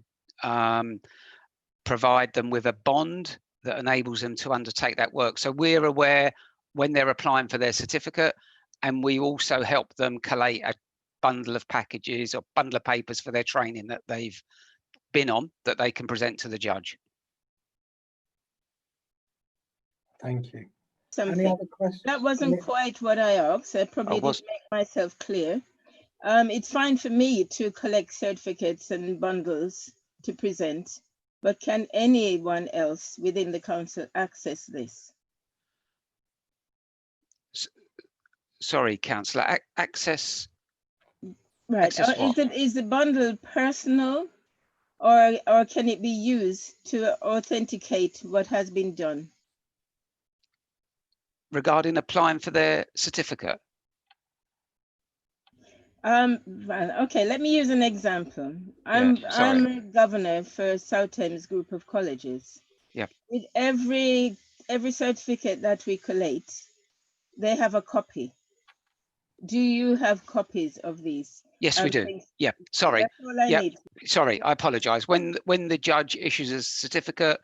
provide them with a bond that enables them to undertake that work. So we're aware when they're applying for their certificate, and we also help them collate a bundle of packages or bundle of papers for their training that they've been on that they can present to the judge. Thank you. Something. Any other questions? That wasn't quite what I asked. I probably didn't make myself clear. It's fine for me to collect certificates and bundles to present, but can anyone else within the council access this? Sorry, councillor, access. Right. Access what? Is the bundle personal, or can it be used to authenticate what has been done? Regarding applying for their certificate? Okay, let me use an example. I'm a governor for South Thames Group of Colleges. Yeah. With every certificate that we collate, they have a copy. Do you have copies of these? Yes, we do. Yeah, sorry. That's all I need. Sorry, I apologise. When the judge issues a certificate,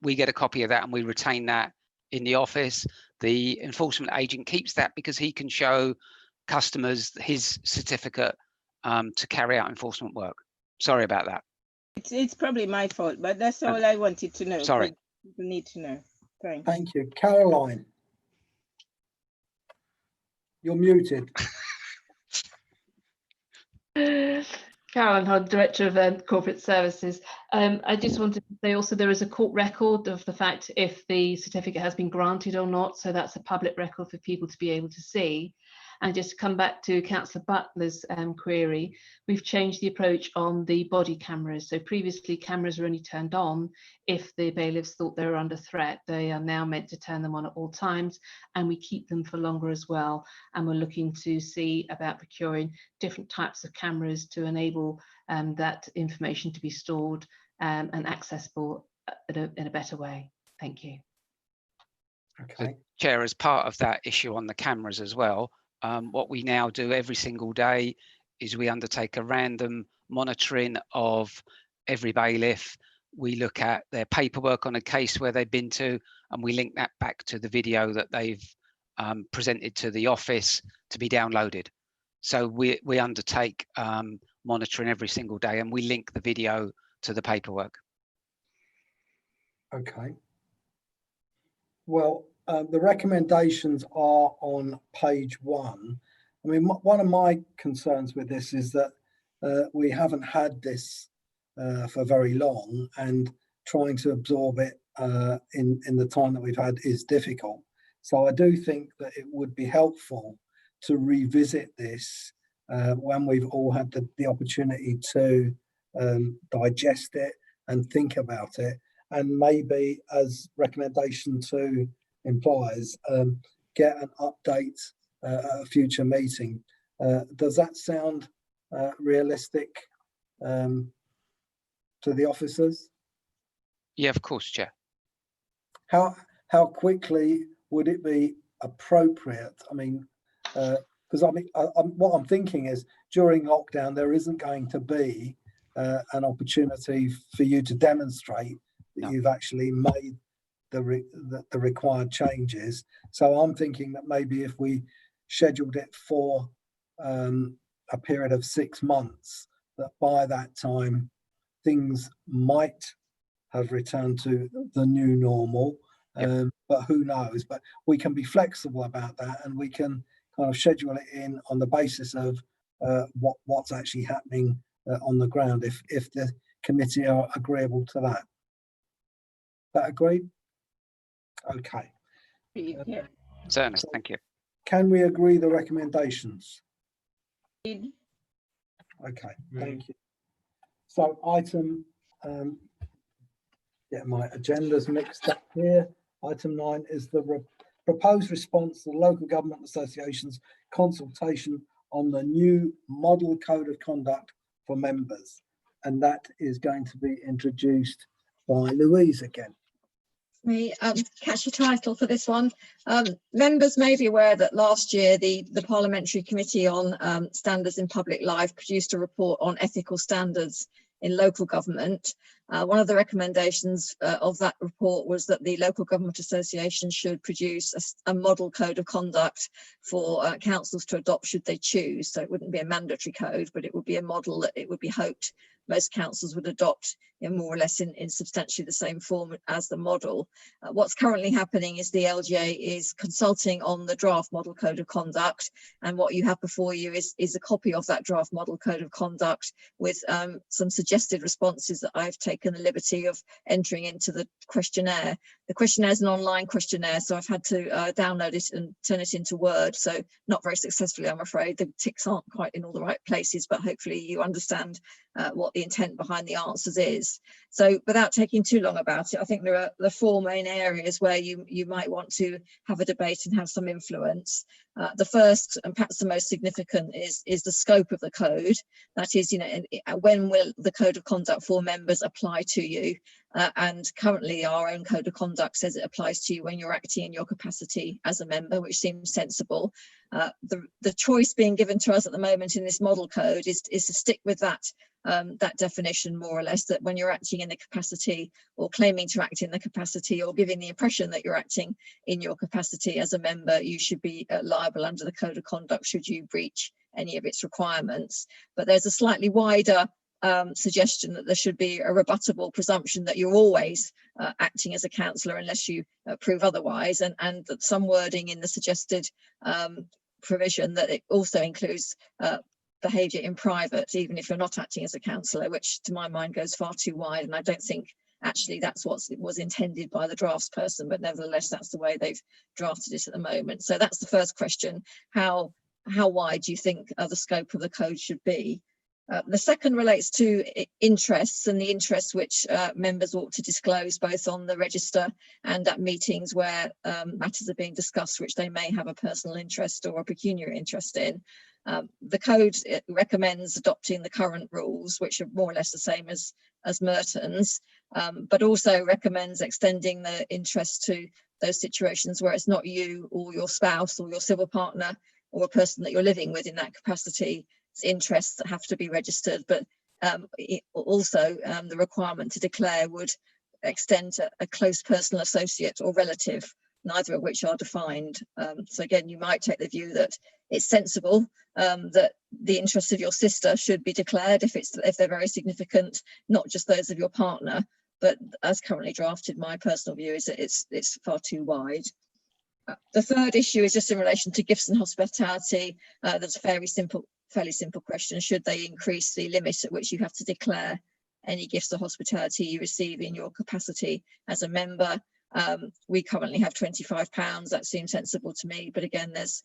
we get a copy of that and we retain that in the office. The enforcement agent keeps that because he can show customers his certificate to carry out enforcement work. Sorry about that. It's probably my fault, but that's all I wanted to know. Sorry. People need to know. Thanks. Thank you. Caroline. You're muted. Caroline Hogg, Director of Corporate Services. I just wanted to say also there is a court record of the fact if the certificate has been granted or not, so that's a public record for people to be able to see. And just to come back to Councillor Butler's query, we've changed the approach on the body cameras. So previously cameras were only turned on if the bailiffs thought they were under threat. They are now meant to turn them on at all times, and we keep them for longer as well. And we're looking to see about procuring different types of cameras to enable that information to be stored and accessible in a better way. Thank you. Okay. So, Chair, as part of that issue on the cameras as well, what we now do every single day is we undertake a random monitoring of every bailiff. We look at their paperwork on a case where they've been to, and we link that back to the video that they've presented to the office to be downloaded. So we undertake monitoring every single day, and we link the video to the paperwork. Okay. Well, the recommendations are on page 1. I mean, one of my concerns with this is that we haven't had this for very long, and trying to absorb it in the time that we've had is difficult. So I do think that it would be helpful to revisit this when we've all had the opportunity to digest it and think about it, and maybe, as recommendation 2 implies, get an update at a future meeting. Does that sound realistic to the officers? Yeah, of course, Chair. How quickly would it be appropriate? I mean, because what I'm thinking is during lockdown there isn't going to be an opportunity for you to demonstrate that you've actually made the required changes. So I'm thinking that maybe if we scheduled it for a period of 6 months, that by that time, we could have a better understanding of things might have returned to the new normal, but who knows? But we can be flexible about that, and we can kind of schedule it in on the basis of what's actually happening on the ground, if the committee are agreeable to that. That agreed? Okay. Yeah. Certainly, thank you. Can we agree the recommendations? Agreed. Okay, thank you. So item, get my agendas mixed up here. Item 9 is the proposed response to the Local Government Association's consultation on the new model code of conduct for members. And that is going to be introduced by Louise again. Me, catchy title for this one. Members may be aware that last year the Parliamentary Committee on Standards in Public Life produced a report on ethical standards in local government. One of the recommendations of that report was that the Local Government Association should produce a model code of conduct for councils to adopt should they choose. So it wouldn't be a mandatory code, but it would be a model that it would be hoped most councils would adopt more or less in substantially the same form as the model. What's currently happening is the LGA is consulting on the draft model code of conduct, and what you have before you is a copy of that draft model code of conduct with some suggested responses that I've taken the liberty of entering into the questionnaire. The questionnaire is an online questionnaire, so I've had to download it and turn it into Word, so not very successfully, I'm afraid. The ticks aren't quite in all the right places, but hopefully you understand what the intent behind the answers is. So without taking too long about it, I think there are 4 main areas where you might want to have a debate and have some influence. The first, and perhaps the most significant, is the scope of the code. That is, when will the code of conduct for members apply to you? And currently our own code of conduct says it applies to you when you're acting in your capacity as a member, which seems sensible. The choice being given to us at the moment in this model code is to stick with that definition, more or less, that when you're acting in the capacity or claiming to act in the capacity or giving the impression that you're acting in your capacity as a member, you should be liable under the code of conduct should you breach any of its requirements. But there's a slightly wider suggestion that there should be a rebuttable presumption that you're always acting as a councillor unless you prove otherwise, and that some wording in the suggested provision that it also includes behaviour in private, even if you're not acting as a councillor, which to my mind goes far too wide, and I don't think actually that's what was intended by the draftsperson, but nevertheless that's the way they've drafted it at the moment. So that's the first question: how wide do you think the scope of the code should be? The second relates to interests, and the interests which members ought to disclose both on the register and at meetings where matters are being discussed which they may have a personal interest or a pecuniary interest in. The code recommends adopting the current rules, which are more or less the same as Merton's, but also recommends extending the interest to those situations where it's not you or your spouse or your civil partner or a person that you're living with in that capacity. It's interests that have to be registered, but also the requirement to declare would extend to a close personal associate or relative, neither of which are defined. So again, you might take the view that it's sensible that the interests of your sister should be declared if they're very significant, not just those of your partner. But as currently drafted, my personal view is that it's far too wide. The third issue is just in relation to gifts and hospitality. That's a fairly simple question. Should they increase the limit at which you have to declare any gifts or hospitality you receive in your capacity as a member? We currently have £25. That seems sensible to me, but again, there's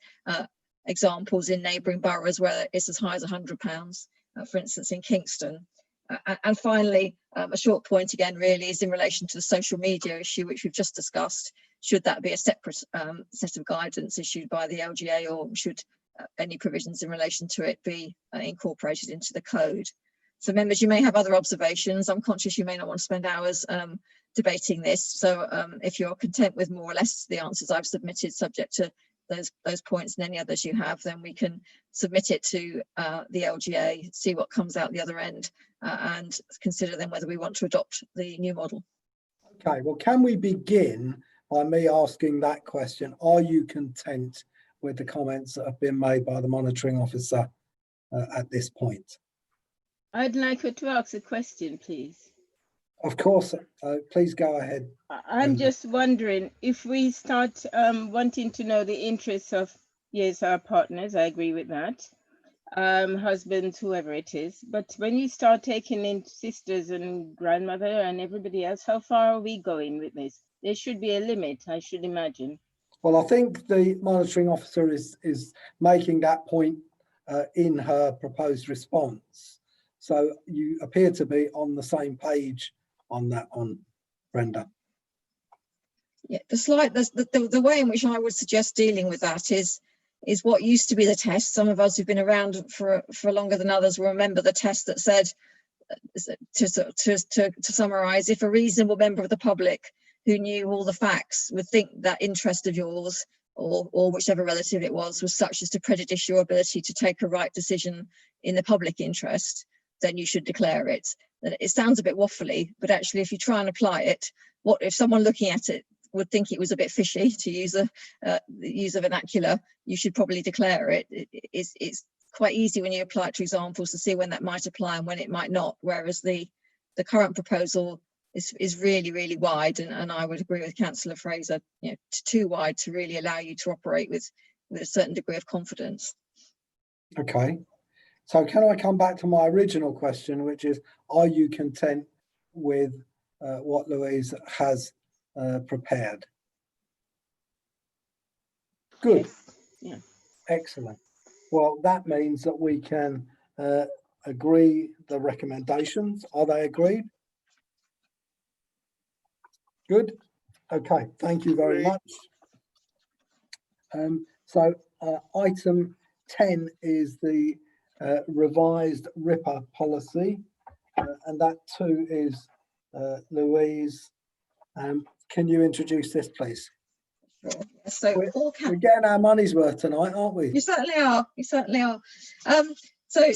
examples in neighbouring boroughs where it's as high as £100, for instance in Kingston. And finally, a short point again really is in relation to the social media issue, which we've just discussed. Should that be a separate set of guidance issued by the LGA, or should any provisions in relation to it be incorporated into the code? So members, you may have other observations. I'm conscious you may not want to spend hours debating this. So if you're content with more or less the answers I've submitted, subject to those points and any others you have, then we can submit it to the LGA, see what comes out the other end, and consider then whether we want to adopt the new model. Okay, well, can we begin by me asking that question? Are you content with the comments that have been made by the monitoring officer at this point? I'd like her to ask a question, please. Of course, please go ahead. I'm just wondering if we start wanting to know the interests of, yes, our partners, I agree with that, husbands, whoever it is, but when you start taking in sisters and grandmother and everybody else, how far are we going with this? There should be a limit, I should imagine. Well, I think the monitoring officer is making that point in her proposed response. So you appear to be on the same page on that one, Brenda. Yeah, the way in which I would suggest dealing with that is what used to be the test. Some of us who've been around for longer than others will remember the test that said, to summarize, if a reasonable member of the public who knew all the facts would think that interest of yours or whichever relative it was such as to prejudice your ability to take a right decision in the public interest, then you should declare it. It sounds a bit waffly, but actually if you try and apply it, what if someone looking at it would think it was a bit fishy, to use a vernacular, you should probably declare it. It's quite easy when you apply it to examples to see when that might apply and when it might not, whereas the current proposal is really, really wide, and I would agree with Councillor Fraser, too wide to really allow you to operate with a certain degree of confidence. Okay, so can I come back to my original question, which is, are you content with what Louise has prepared? Good. Yes. Excellent. Well, that means that we can agree the recommendations. Are they agreed? Good. Okay, thank you very much. So item 10 is the revised RIPA policy, and that too is Louise. Can you introduce this, please? So we're getting our money's worth tonight, aren't we? You certainly are. You certainly are. So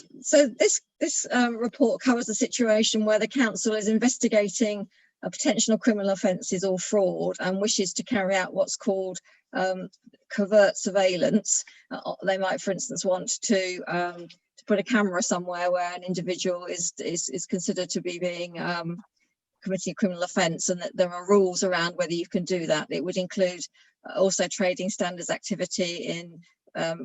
this report covers the situation where the council is investigating a potential criminal offences or fraud and wishes to carry out what's called covert surveillance. They might, for instance, want to put a camera somewhere where an individual is considered to be being committing a criminal offence, and that there are rules around whether you can do that. It would include also trading standards activity in,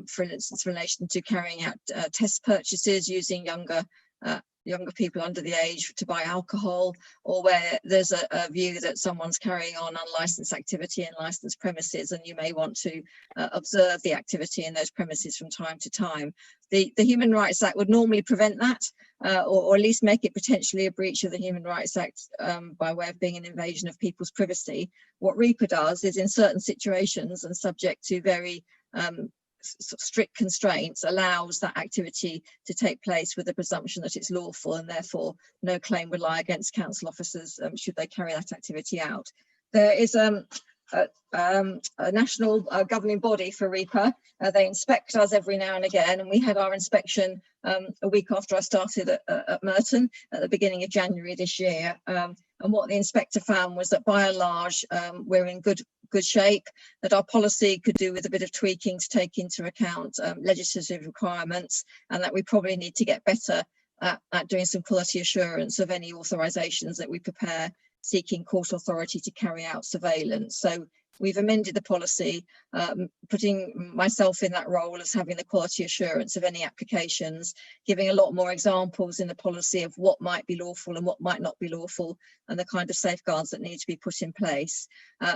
for instance, in relation to carrying out test purchases using younger people under the age to buy alcohol, or where there's a view that someone's carrying on unlicensed activity in licensed premises, and you may want to observe the activity in those premises from time to time. The Human Rights Act would normally prevent that, or at least make it potentially a breach of the Human Rights Act by way of being an invasion of people's privacy. What RIPA does is, in certain situations and subject to very strict constraints, allows that activity to take place with the presumption that it's lawful, and therefore no claim would lie against council officers should they carry that activity out. There is a national governing body for RIPA. They inspect us every now and again, and we had our inspection a week after I started at Merton at the beginning of January this year. And what the inspector found was that by and large we're in good shape, that our policy could do with a bit of tweaking to take into account legislative requirements, and that we probably need to get better at doing some quality assurance of any authorisations that we prepare seeking court authority to carry out surveillance. So we've amended the policy, putting myself in that role as having the quality assurance of any applications, giving a lot more examples in the policy of what might be lawful and what might not be lawful, and the kind of safeguards that need to be put in place.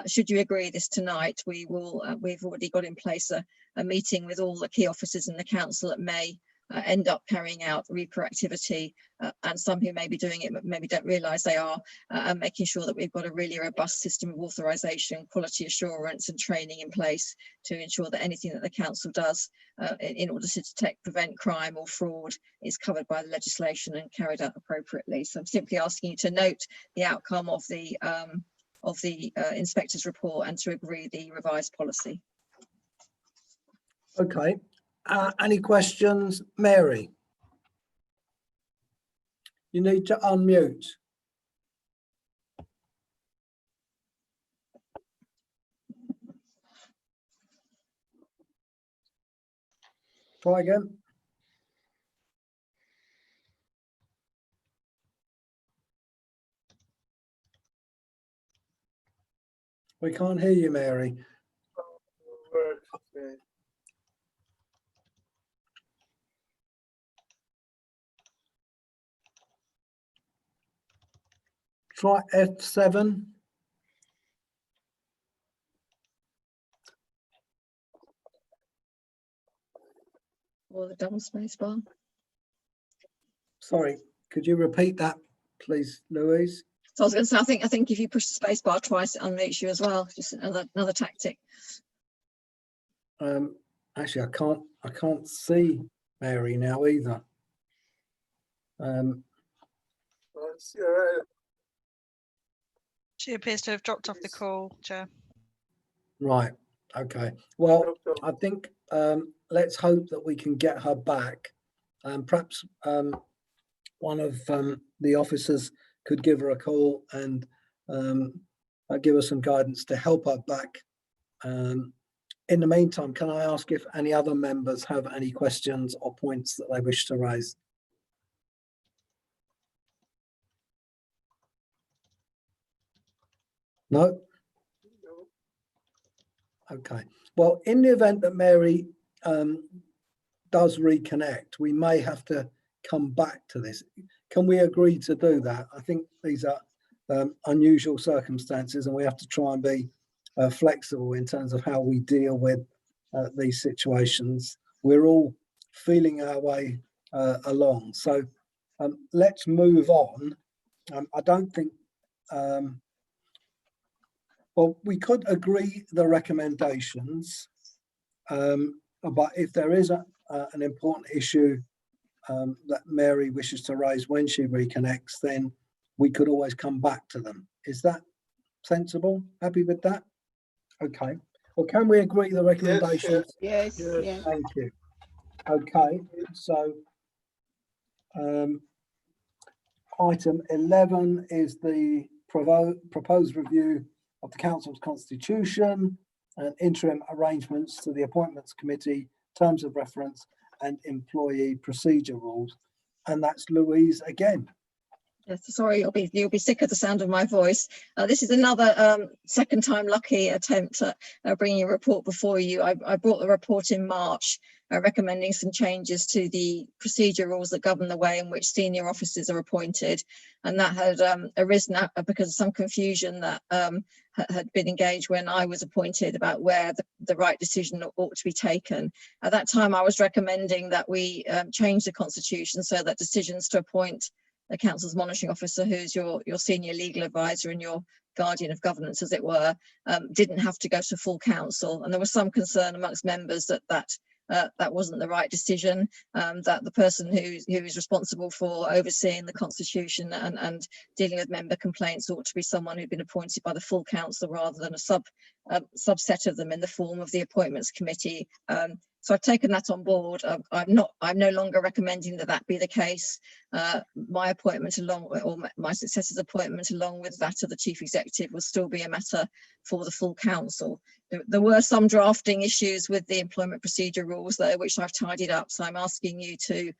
Should you agree this tonight, we've already got in place a meeting with all the key officers in the council that may end up carrying out RIPA activity, and some who may be doing it but maybe don't realise they are, and making sure that we've got a really robust system of authorisation, quality assurance and training in place to ensure that anything that the council does in order to detect, prevent crime or fraud is covered by the legislation and carried out appropriately. So I'm simply asking you to note the outcome of the inspector's report and to agree the revised policy. Okay. Any questions? Mary? You need to unmute. Try again. We can't hear you, Mary. Okay. Try F7. Or the double space bar. Sorry, could you repeat that, please, Louise? So I was going to say, I think if you push the space bar twice, it unmutes you as well. Just another tactic. Actually, I can't see Mary now either. She appears to have dropped off the call, Chair. Right. Okay. Well, I think let's hope that we can get her back. Perhaps one of the officers could give her a call and give her some guidance to help her back. In the meantime, can I ask if any other members have any questions or points that they wish to raise? No? Okay. Well, in the event that Mary does reconnect, we may have to come back to this. Can we agree to do that? I think these are unusual circumstances and we have to try and be flexible in terms of how we deal with these situations. We're all feeling our way along. So let's move on. I don't think, well, we could agree the recommendations, but if there is an important issue that Mary wishes to raise when she reconnects, then we could always come back to them. Is that sensible? Happy with that? Okay. Well, can we agree the recommendations? Yes, yes. Thank you. Okay, so item 11 is the proposed review of the Council's constitution and interim arrangements to the Appointments Committee, terms of reference and employee procedure rules. And that's Louise again. Yes, sorry, you'll be sick of the sound of my voice. This is another second time lucky attempt at bringing a report before you. I brought the report in March recommending some changes to the procedure rules that govern the way in which senior officers are appointed. And that had arisen because of some confusion that had been engaged when I was appointed about where the right decision ought to be taken. At that time, I was recommending that we change the constitution so that decisions to appoint the council's monitoring officer, who's your senior legal advisor and your guardian of governance, as it were, didn't have to go to full council. And there was some concern amongst members that wasn't the right decision, that the person who is responsible for overseeing the constitution and dealing with member complaints ought to be someone who'd been appointed by the full council rather than a subset of them in the form of the appointments committee. So I've taken that on board. I'm no longer recommending that be the case. My appointment or my successor's appointment along with that of the chief executive will still be a matter for the full council. There were some drafting issues with the employment procedure rules though, which I've tidied up. So I'm asking you to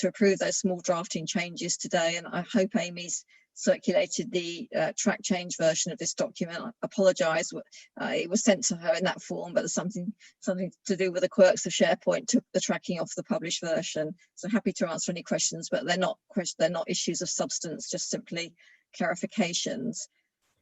approve those small drafting changes today. And I hope Amy's circulated the track change version of this document. I apologise, it was sent to her in that form, but there's something to do with the quirks of SharePoint took the tracking off the published version. So happy to answer any questions, but they're not issues of substance, just simply clarifications.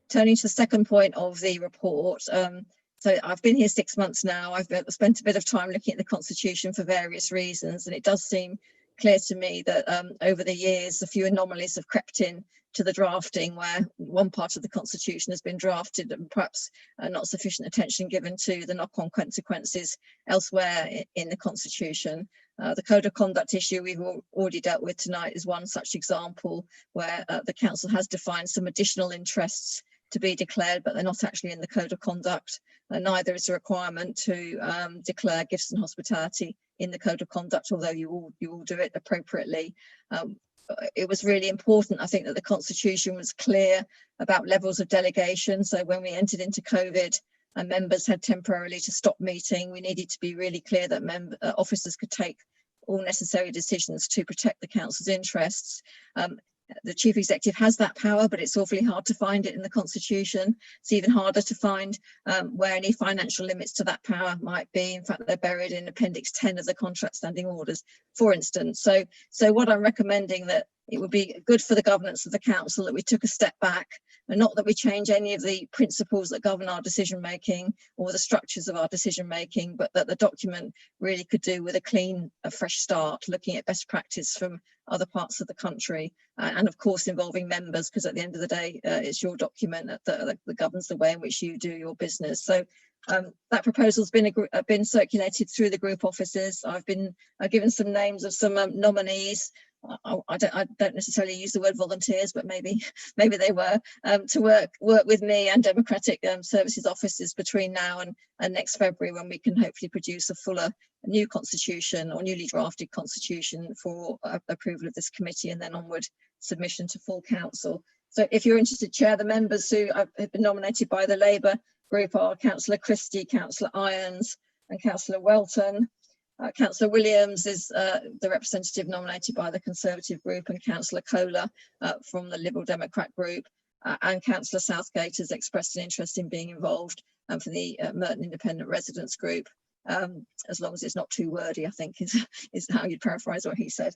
Turning to the second point of the report, so I've been here 6 months now. I've spent a bit of time looking at the Constitution for various reasons, and it does seem clear to me that over the years, a few anomalies have crept in to the drafting where one part of the Constitution has been drafted and perhaps not sufficient attention given to the knock-on consequences elsewhere in the Constitution. The Code of Conduct issue we've already dealt with tonight is one such example where the Council has defined some additional interests to be declared, but they're not actually in the Code of Conduct. Neither is a requirement to declare gifts and hospitality in the Code of Conduct, although you all do it appropriately. It was really important, I think, that the Constitution was clear about levels of delegation. So when we entered into COVID and members had temporarily to stop meeting, we needed to be really clear that officers could take all necessary decisions to protect the council's interests. the chief executive has that power, but it's awfully hard to find it in the constitution. It's even harder to find where any financial limits to that power might be. In fact, they're buried in Appendix 10 of the contract standing orders, for instance. So what I'm recommending, that it would be good for the governance of the council that we took a step back, and not that we change any of the principles that govern our decision making or the structures of our decision making, but that the document really could do with a fresh start, looking at best practice from other parts of the country, and of course involving members, because at the end of the day it's your document that governs the way in which you do your business. So that proposal's been circulated through the group offices. I've been given some names of some nominees. I don't necessarily use the word volunteers, but maybe they were, to work with me and Democratic Services offices between now and next February, when we can hopefully produce a fuller new constitution or newly drafted constitution for approval of this committee, and then onward submission to full council. So if you're interested, Chair, the members who have been nominated by the Labour group are Councillor Christie, Councillor Irons and Councillor Welton. Councillor Williams is the representative nominated by the Conservative group, and Councillor Kohler from the Liberal Democrat group, and Councillor Southgate has expressed an interest in being involved for the Merton Independent Residents group, as long as it's not too wordy, I think is how you'd paraphrase what he said.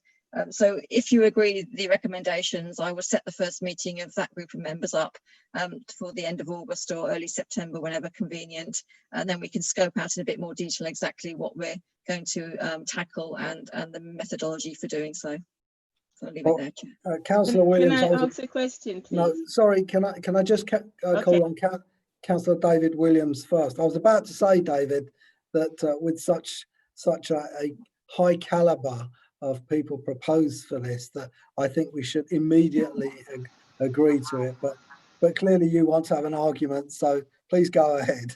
So if you agree with the recommendations, I will set the first meeting of that group of members up for the end of August or early September, whenever convenient, and then we can scope out in a bit more detail exactly what we're going to tackle and the methodology for doing so. So I'll leave it there, Chair. Councillor Williams, Can I ask a question, please? No, sorry, can I just call on Councillor David Williams first? I was about to say, David, that with such a high calibre of people proposed for this, that I think we should immediately agree to it. But clearly you want to have an argument, so please go ahead.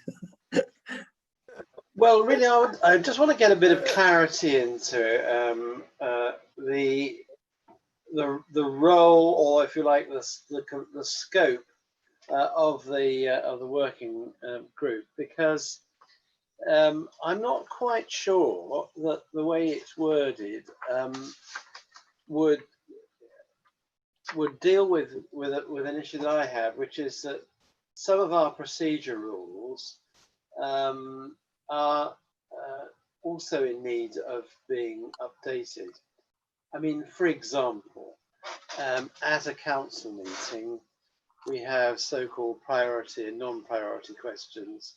Well, really, I just want to get a bit of clarity into the role, or if you like, the scope of the working group, because I'm not quite sure that the way it's worded would deal with an issue that I have, which is that some of our procedure rules are also in need of being updated. I mean, for example, at a council meeting, we have so-called priority and non-priority questions,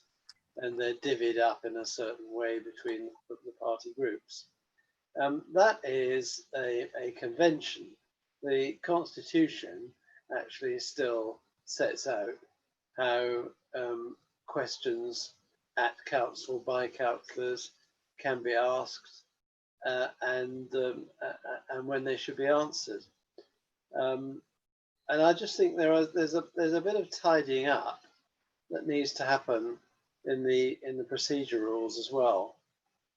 and they're divvied up in a certain way between the party groups. That is a convention. The Constitution actually still sets out how questions at council by councillors can be asked and when they should be answered. And I just think there's a bit of tidying up that needs to happen in the procedure rules as well.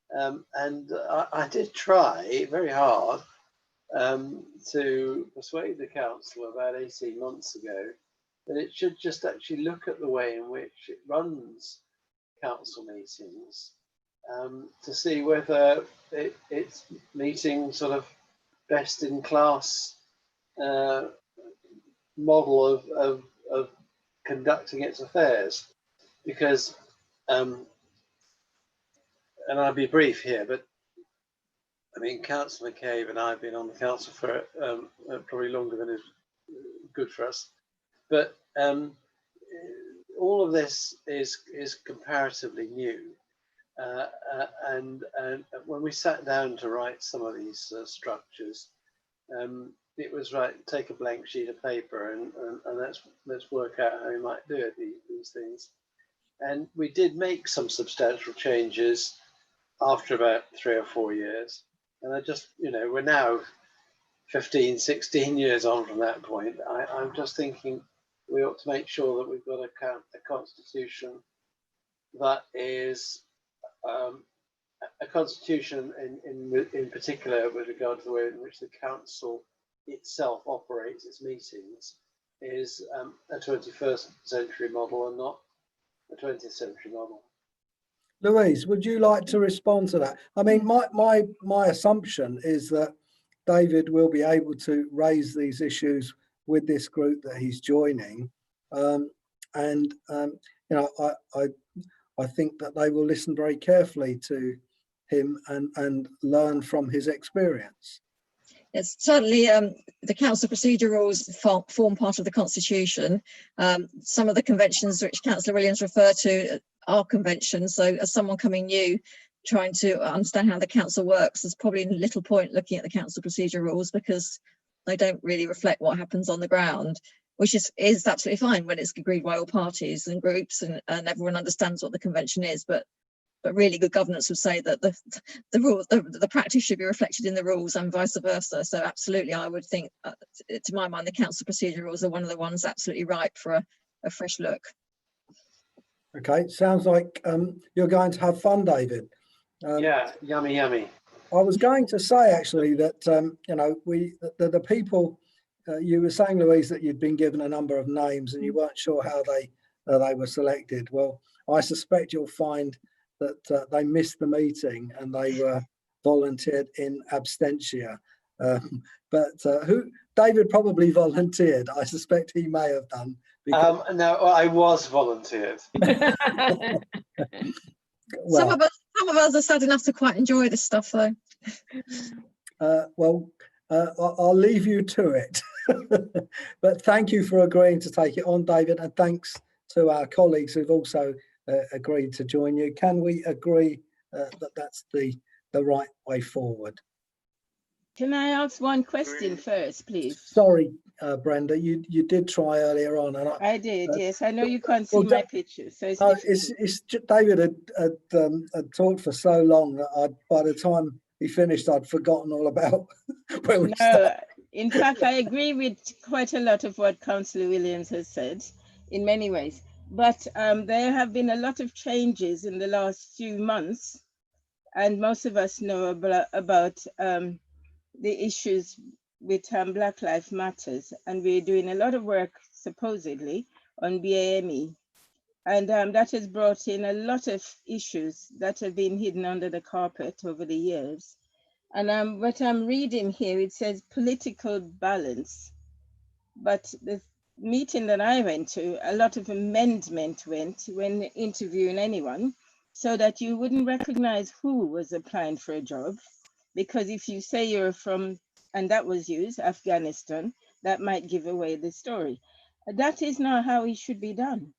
And I did try very hard to persuade the council about 18 months ago that it should just actually look at the way in which it runs council meetings to see whether it's meeting sort of best in class model of conducting its affairs. Because and I'll be brief here, but I mean, Councillor McCabe and I have been on the council for probably longer than is good for us. But all of this is comparatively new. And when we sat down to write some of these structures, it was right, take a blank sheet of paper and let's work out how we might do it, these things. And we did make some substantial changes after about 3 or 4 years. And I just, we're now 15, 16 years on from that point. I'm just thinking we ought to make sure that we've got a constitution that is a constitution in particular with regard to the way in which the council itself operates its meetings is a 21st century model and not a 20th century model. Louise, would you like to respond to that? I mean, my assumption is that David will be able to raise these issues with this group that he's joining. You know, I think that they will listen very carefully to him and learn from his experience. It's certainly the council procedure rules form part of the constitution. Some of the conventions which Councillor Williams referred to are conventions. So as someone coming new, trying to understand how the council works, there's probably little point looking at the council procedure rules because they don't really reflect what happens on the ground, which is absolutely fine when it's agreed by all parties and groups and everyone understands what the convention is. But really good governance would say that the practice should be reflected in the rules and vice versa. So absolutely, I would think, to my mind, the council procedure rules are one of the ones absolutely ripe for a fresh look. Okay, sounds like you're going to have fun, David. Yeah, yummy, yummy. I was going to say actually that you know, the people you were saying, Louise, that you'd been given a number of names and you weren't sure how they were selected. Well, I suspect you'll find that they missed the meeting and they were volunteered in absentia. David probably volunteered. I suspect he may have done. No, I was volunteered. Well, some of us are sad enough to quite enjoy this stuff, though. I'll leave you to it. But thank you for agreeing to take it on, David, and thanks to our colleagues who've also agreed to join you. Can we agree that that's the right way forward? Can I ask one question first, please? Sorry, Brenda, you did try earlier on, and I did. Yes, I know you can't see my picture, so it's David had talked for so long that by the time he finished, I'd forgotten all about where we started. In fact, I agree with quite a lot of what Councillor Williams has said in many ways. But there have been a lot of changes in the last few months, and most of us know about the issues with Black Lives Matters, and we're doing a lot of work supposedly on BAME, and that has brought in a lot of issues that have been hidden under the carpet over the years. And what I'm reading here, it says political balance, but the meeting that I went to, a lot of amendment went when interviewing anyone, so that you wouldn't recognize who was applying for a job. Because if you say you're from, and that was used, Afghanistan, that might give away the story. That is not how it should be done.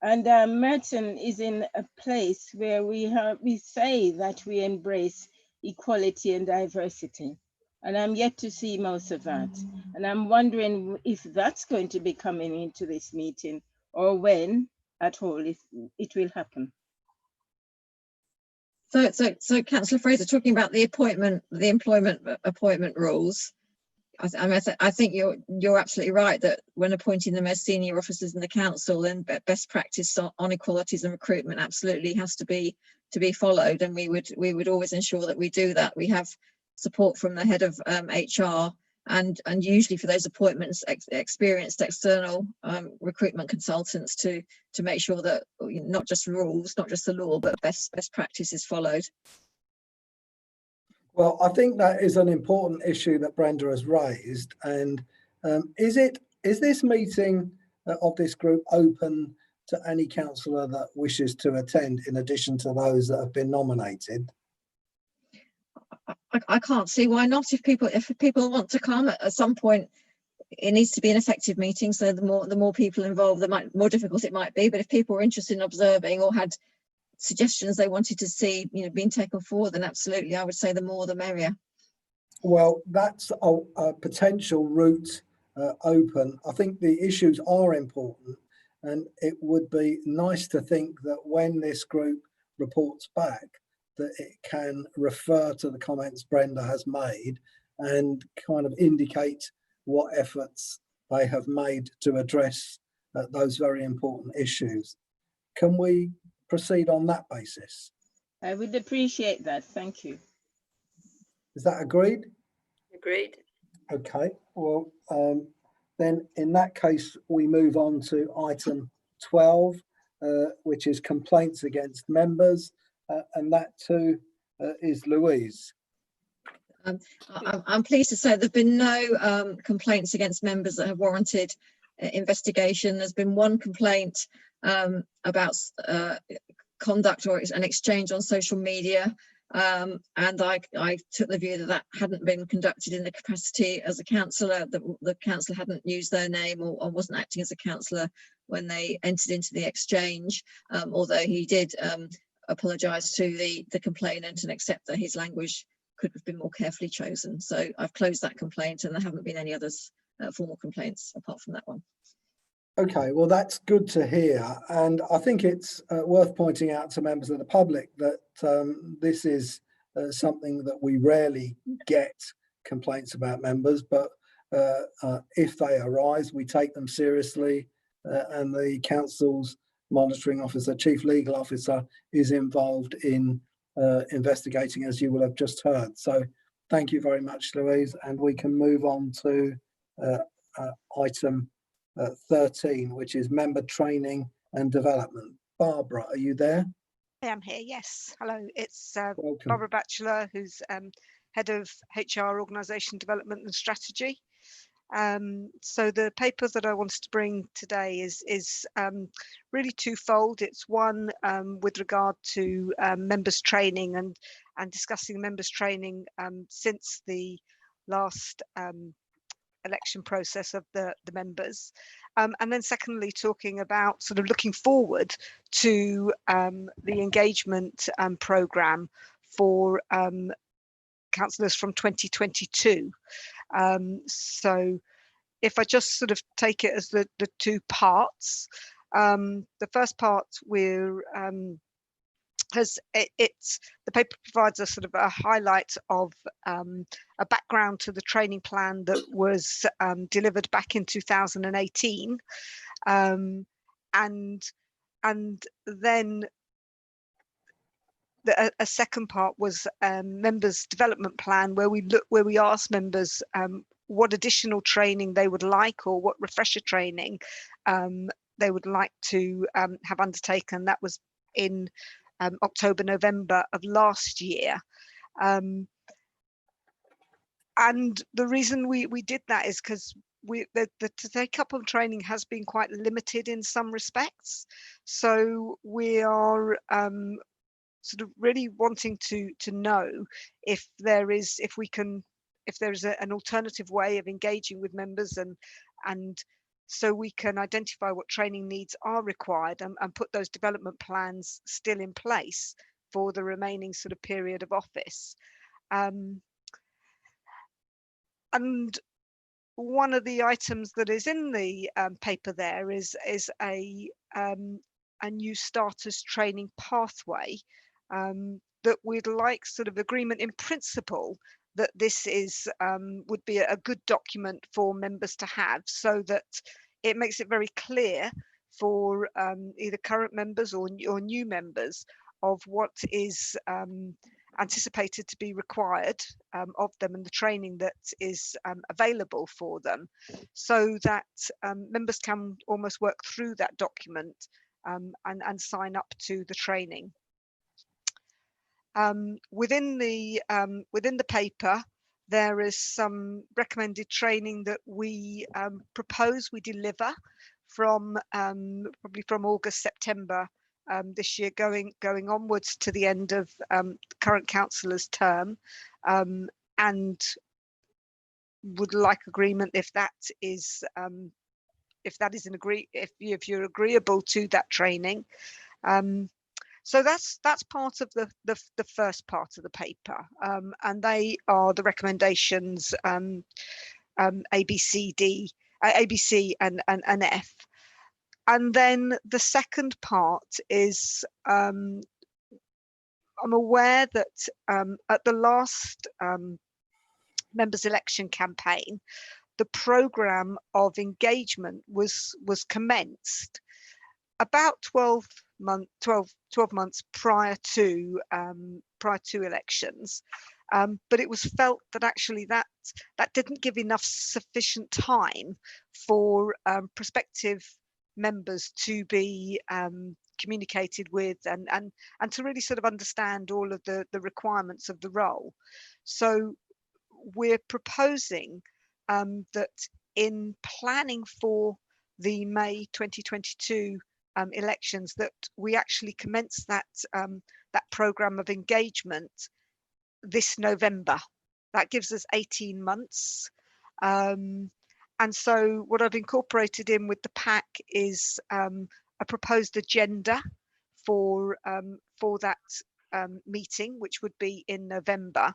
And Merton is in a place where we say that we embrace equality and diversity. And I'm yet to see most of that. And I'm wondering if that's going to be coming into this meeting or when at all it will happen. So Councillor Fraser, talking about the employment appointment rules, I think you're absolutely right that when appointing them as senior officers in the council, then best practice on equalities and recruitment absolutely has to be followed, and we would always ensure that we do that. We have support from the head of HR, and usually for those appointments, experienced external recruitment consultants to make sure that not just rules, not just the law, but best practice is followed. Well, I think that is an important issue that Brenda has raised. And is this meeting of this group open to any councillor that wishes to attend, in addition to those that have been nominated? I can't see why not. If people want to come at some point, it needs to be an effective meeting. So the more people involved, the more difficult it might be. But if people are interested in observing or had suggestions they wanted to see being taken forward, then absolutely I would say the more the merrier. Well, that's a potential route open. I think the issues are important, and it would be nice to think that when this group reports back that it can refer to the comments Brenda has made and kind of indicate what efforts they have made to address those very important issues. Can we proceed on that basis? I would appreciate that. Thank you. Is that agreed? Agreed. Okay. Well, then in that case, we move on to item 12, which is complaints against members, and that too is Louise. I'm pleased to say there have been no complaints against members that have warranted investigation. There's been one complaint about conduct or an exchange on social media, and I took the view that that hadn't been conducted in the capacity as a councillor, that the councillor hadn't used their name or wasn't acting as a councillor when they entered into the exchange, although he did apologise to the complainant and accept that his language could have been more carefully chosen. So I've closed that complaint, and there haven't been any others formal complaints apart from that one. Okay, well, that's good to hear. And I think it's worth pointing out to members of the public that this is something that we rarely get complaints about members, but if they arise, we take them seriously, and the council's monitoring officer, chief legal officer, is involved in investigating, as you will have just heard. So thank you very much, Louise, and we can move on to item 13, which is member training and development. Barbara, are you there? I am here, yes. Hello, it's Welcome. Barbara Batchelor, who's Head of HR Organisation Development and Strategy. So the paper that I wanted to bring today is really twofold. It's one with regard to members training and discussing members training since the last election process of the members, and then secondly talking about sort of looking forward to the engagement programme for councillors from 2022. So if I just sort of take it as the two parts, the first part we're the paper provides a sort of a highlight of a background to the training plan that was delivered back in 2018, and then a second part was members development plan, where we asked members what additional training they would like, or what refresher training they would like to have undertaken. That was in October, November of last year. And the reason we did that is because the take up of training has been quite limited in some respects. So we are sort of really wanting to know if there is an alternative way of engaging with members, and so we can identify what training needs are required and put those development plans still in place for the remaining sort of period of office. And one of the items that is in the paper there is a new starters training pathway that we'd like sort of agreement in principle that this is would be a good document for members to have, so that it makes it very clear for either current members or new members of what is anticipated to be required of them, and the training that is available for them, so that members can almost work through that document and sign up to the training. Within the paper, there is some recommended training that we propose we deliver from probably from August, September this year, going onwards to the end of the current councillor's term, and would like agreement if you're agreeable to that training. So that's part of the first part of the paper, and they are the recommendations A, B, C, D, A, B, C, and F. And then the second part is I'm aware that at the last members' election campaign, the programme of engagement was commenced about 12 months prior to elections, but it was felt that actually that didn't give enough sufficient time for prospective members to be communicated with and to really sort of understand all of the requirements of the role. So we're proposing that in planning for the May 2022 elections, that we actually commence that programme of engagement this November. That gives us 18 months. And so what I've incorporated in with the pack is a proposed agenda for that meeting, which would be in November.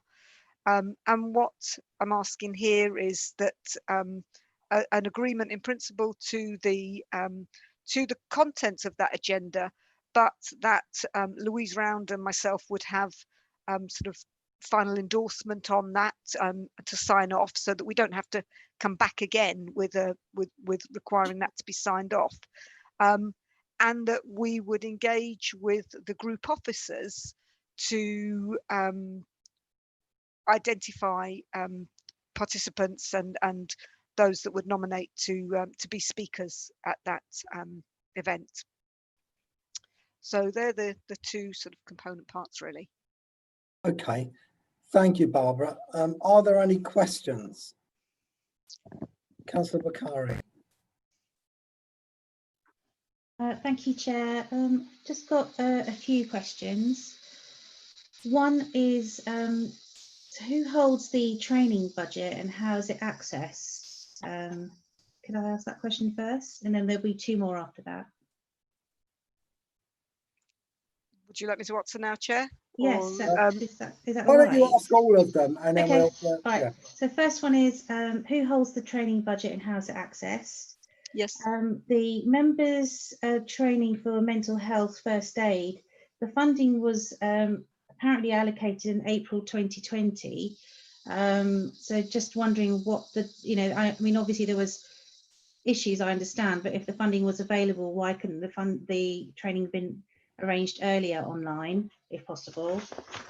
And what I'm asking here is that an agreement in principle to the contents of that agenda, but that Louise Round and myself would have sort of final endorsement on that to sign off, so that we don't have to come back again with requiring that to be signed off, and that we would engage with the group officers to identify participants and those that would nominate to be speakers at that event. So they're the two sort of component parts, really. Okay, thank you, Barbara. Are there any questions? Councillor Bakari. Thank you, Chair. Just got a few questions. One is, who holds the training budget and how is it accessed? Could I ask that question first? And then there'll be two more after that. Would you like me to answer now, Chair? Yes, or, is that Why all don't you right? ask all of them and then Okay, we'll... right. Yeah. So first one is, who holds the training budget and how is it accessed? Yes. The members' training for mental health first aid, the funding was apparently allocated in April 2020. So just wondering what I mean, obviously there was issues, I understand, but if the funding was available, why couldn't the training been arranged earlier online, if possible?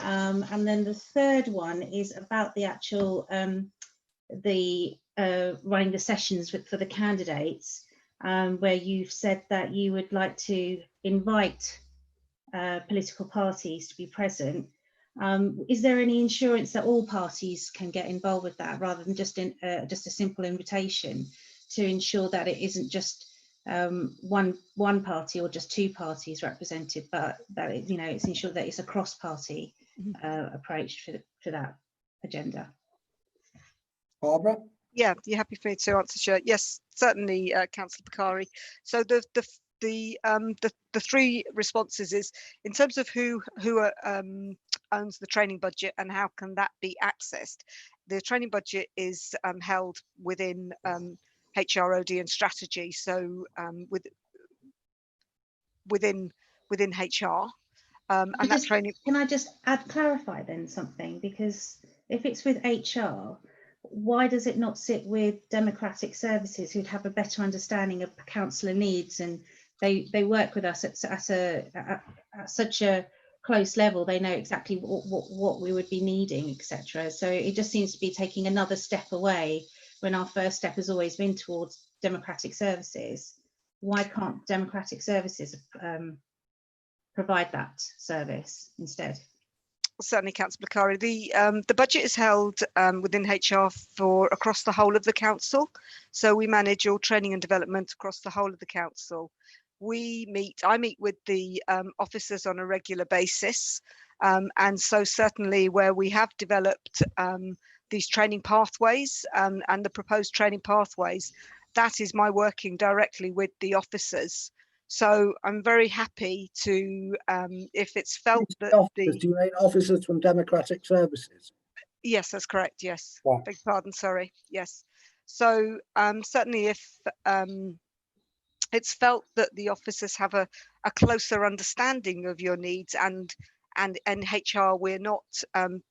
And then the third one is about the actual running the sessions for the candidates, where you've said that you would like to invite political parties to be present. Is there any insurance that all parties can get involved with that, rather than just a simple invitation, to ensure that it isn't just one party or just two parties represented, but that it's ensured that it's a cross-party approach for that agenda? Barbara? Yeah, you're happy for me to answer, Chair? Yes, certainly, Councillor Bakari. So the three responses is, in terms of who owns the training budget and how can that be accessed. The training budget is held within HROD and strategy, so within HR. And that training. Can I just clarify then something? Because if it's with HR, why does it not sit with democratic services, who'd have a better understanding of councillor needs, and they work with us at such a close level? They know exactly what we would be needing, etc. So it just seems to be taking another step away when our first step has always been towards democratic services. Why can't democratic services provide that service instead? Certainly, Councillor Bakari. The budget is held within HR for across the whole of the council. So we manage all training and development across the whole of the council. I meet with the officers on a regular basis. And so certainly where we have developed these training pathways and the proposed training pathways, that is my working directly with the officers. So I'm very happy to, if it's felt that do you mean officers from democratic services? Yes, that's correct. Yes. Right. Beg pardon. Sorry. Yes. So certainly if it's felt that the officers have a closer understanding of your needs and HR, we're not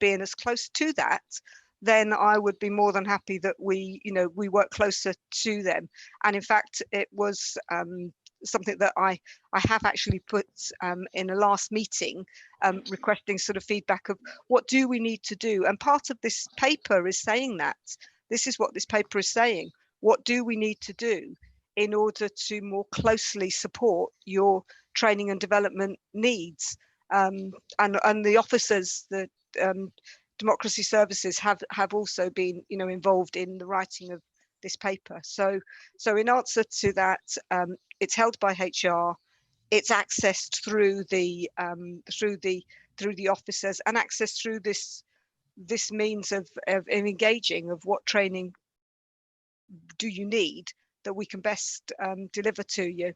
being as close to that, then I would be more than happy that we work closer to them. And in fact, it was something that I have actually put in a last meeting, requesting sort of feedback of what do we need to do. And part of this paper is saying that. This is what this paper is saying. What do we need to do in order to more closely support your training and development needs? And the officers, the Democracy Services have also been, you know, involved in the writing of this paper. So in answer to that, it's held by HR. It's accessed through the officers, and accessed through this means of engaging of what training do you need that we can best deliver to you.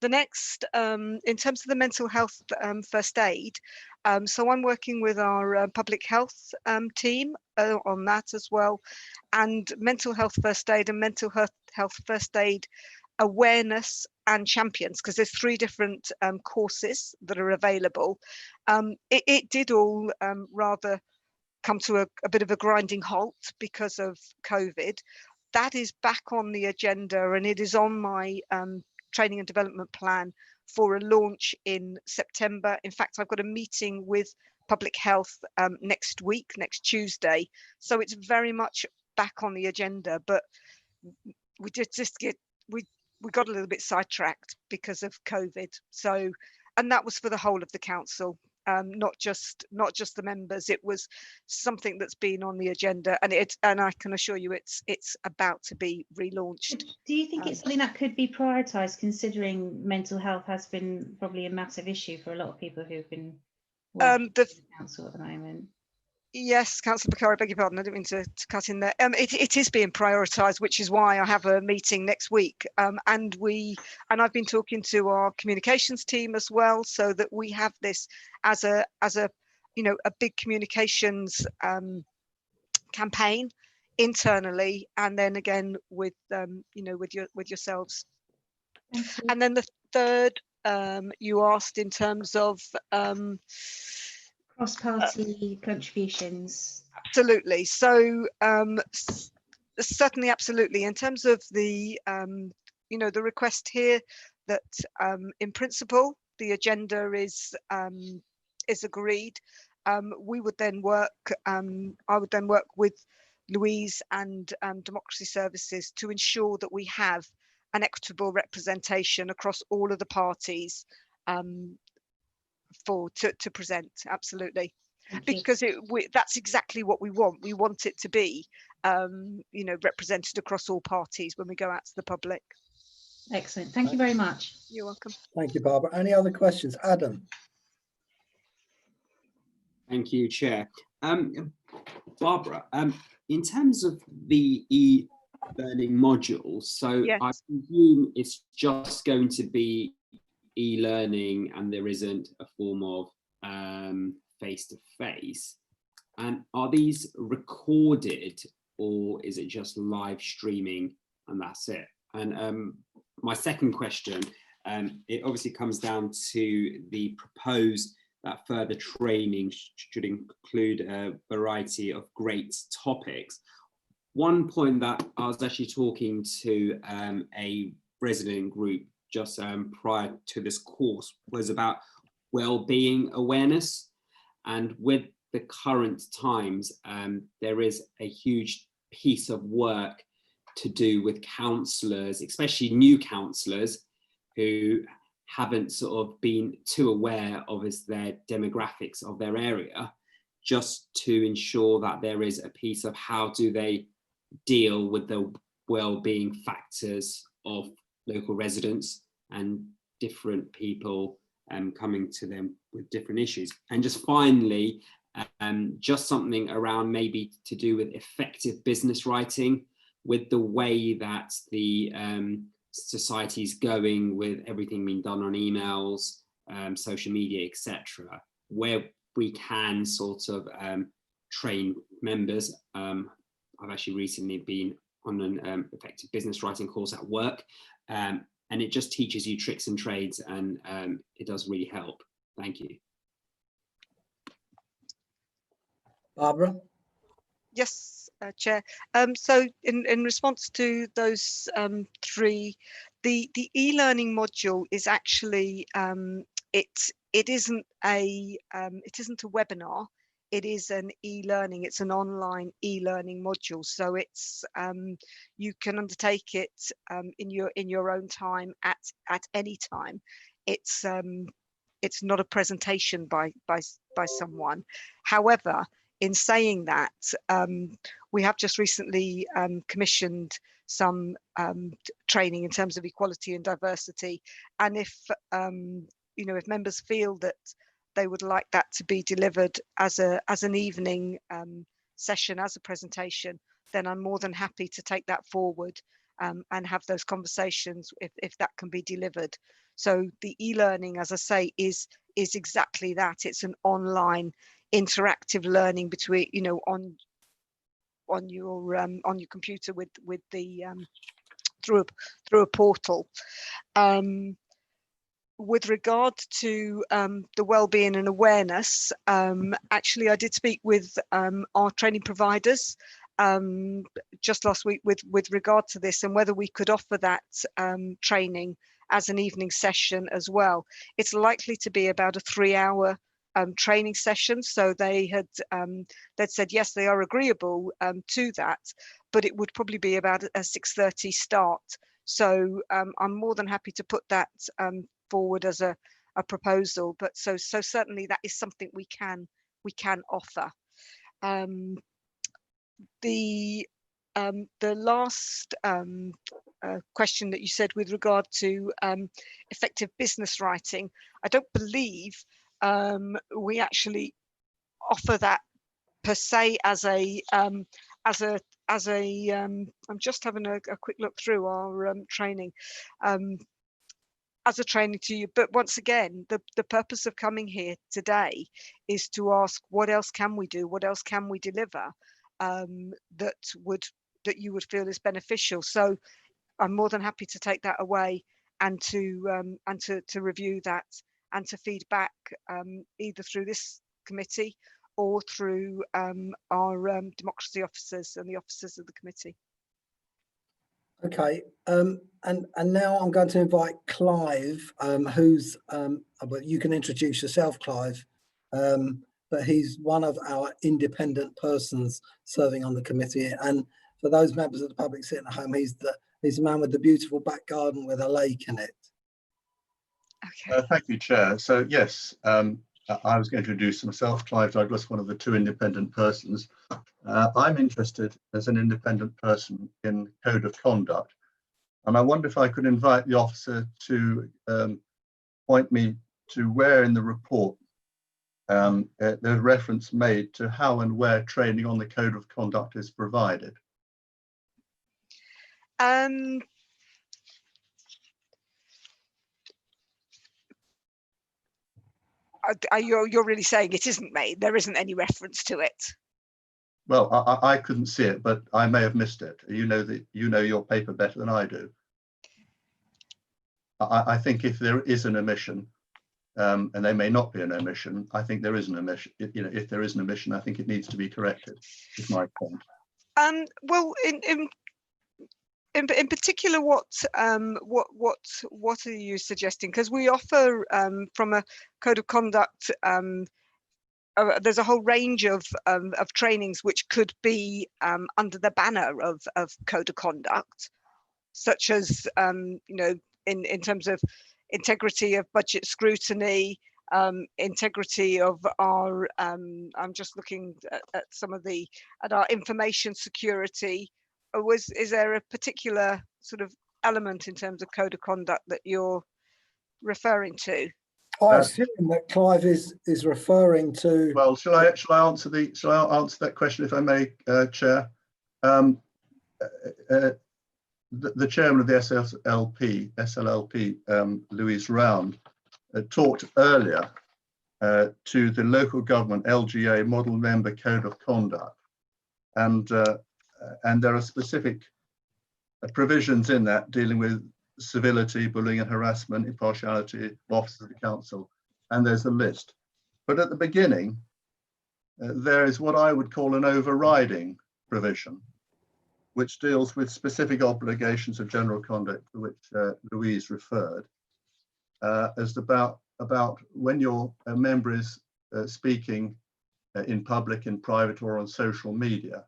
The next, in terms of the mental health first aid, so I'm working with our public health team on that as well, and mental health first aid and mental health first aid awareness and champions, because there's 3 different courses that are available. It did all rather come to a bit of a grinding halt because of COVID. That is back on the agenda, and it is on my training and development plan for a launch in September. In fact, I've got a meeting with public health next week, next Tuesday. So it's very much back on the agenda, but we got a little bit sidetracked because of COVID. So, and that was for the whole of the council, not just the members. It was something that's been on the agenda, and I can assure you it's about to be relaunched. Do you think it's something that could be prioritised, considering mental health has been probably a massive issue for a lot of people who've been working in the council at the moment? Yes, Councillor Bakari, I beg your pardon, I didn't mean to cut in there. It is being prioritised, which is why I have a meeting next week. And I've been talking to our communications team as well, so that we have this as a you know, a big communications campaign internally, and then again with you know, with yourselves. And then the third, you asked in terms of cross-party contributions. Absolutely. So certainly, absolutely. In terms of the you know, the request here, that in principle the agenda is agreed. We would then work. I would then work with Louise and Democracy Services to ensure that we have an equitable representation across all of the parties to present. Absolutely. Because that's exactly what we want. We want it to be, you know, represented across all parties when we go out to the public. Excellent. Thank you very much. You're welcome. Thank you, Barbara. Any other questions? Adam. Thank you, Chair. Barbara, in terms of the e-learning module, so yes. I presume it's just going to be e-learning and there isn't a form of face-to-face, and are these recorded, or is it just live streaming and that's it? And my second question, it obviously comes down to the proposed that further training should include a variety of great topics. One point that I was actually talking to a resident group just prior to this course was about well-being awareness. And with the current times, there is a huge piece of work to do with counsellors, especially new counsellors who haven't sort of been too aware of their demographics of their area, just to ensure that there is a piece of how do they deal with the well-being factors of local residents and different people coming to them with different issues. And just finally, just something around maybe to do with effective business writing, with the way that the society's going with everything being done on emails, social media, etc., where we can sort of train members. I've actually recently been on an effective business writing course at work, and it just teaches you tricks and trades, and it does really help. Thank you. Barbara? Yes, Chair. So in response to those 3, the e-learning module is actually it isn't a webinar. It is an e-learning. It's an online e-learning module. So it's you can undertake it in your own time at any time. It's not a presentation by someone. However, in saying that, we have just recently commissioned some training in terms of equality and diversity, and if you know, if members feel that they would like that to be delivered as an evening session, as a presentation, then I'm more than happy to take that forward and have those conversations if that can be delivered. So the e-learning, as I say, is exactly that. It's an online interactive learning between, you know, on your computer with the through a portal. With regard to the wellbeing and awareness, actually I did speak with our training providers just last week with regard to this, and whether we could offer that training as an evening session as well. It's likely to be about a 3-hour training session, so they had they'd said yes, they are agreeable to that, but it would probably be about a 6:30 start. So I'm more than happy to put that forward as a proposal, but so certainly that is something we can offer. The last question that you said with regard to effective business writing, I don't believe we actually offer that per se as a I'm just having a quick look through our training as a training to you, but once again, the purpose of coming here today is to ask, what else can we do, what else can we deliver that you would feel is beneficial. So I'm more than happy to take that away and to review that and to feed back either through this committee or through our democracy officers and the officers of the committee. Okay, and now I'm going to invite Clive, who's, well, you can introduce yourself, Clive, but he's one of our independent persons serving on the committee. And for those members of the public sitting at home, he's the man with the beautiful back garden with a lake in it. Okay. Thank you, Chair. So yes, I was going to introduce myself, Clive Douglas, one of the 2 independent persons. I'm interested as an independent person in code of conduct, and I wonder if I could invite the officer to point me to where in the report there's reference made to how and where training on the code of conduct is provided. You're really saying it isn't made? There isn't any reference to it? Well, I couldn't see it, but I may have missed it. You know your paper better than I do. I think if there is an omission, and there may not be an omission, I think there is an omission. You know, if there is an omission, I think it needs to be corrected. Is my point. Well, in particular, what are you suggesting? Because we offer from a code of conduct. There's a whole range of trainings which could be under the banner of code of conduct, such as you know, in terms of integrity of budget scrutiny, integrity of our I'm just looking at some of our information security. Is there a particular sort of element in terms of code of conduct that you're referring to? I assume that Clive is referring to. Well, shall I answer that question, if I may, Chair? The chairman of the SLLP, Louise Round, talked earlier to the local government LGA Model Member Code of Conduct, and there are specific provisions in that dealing with civility, bullying and harassment, impartiality of officers of the council, and there's a list. But at the beginning, there is what I would call an overriding provision, which deals with specific obligations of general conduct to which Louise referred, as about when your member is speaking in public, in private, or on social media.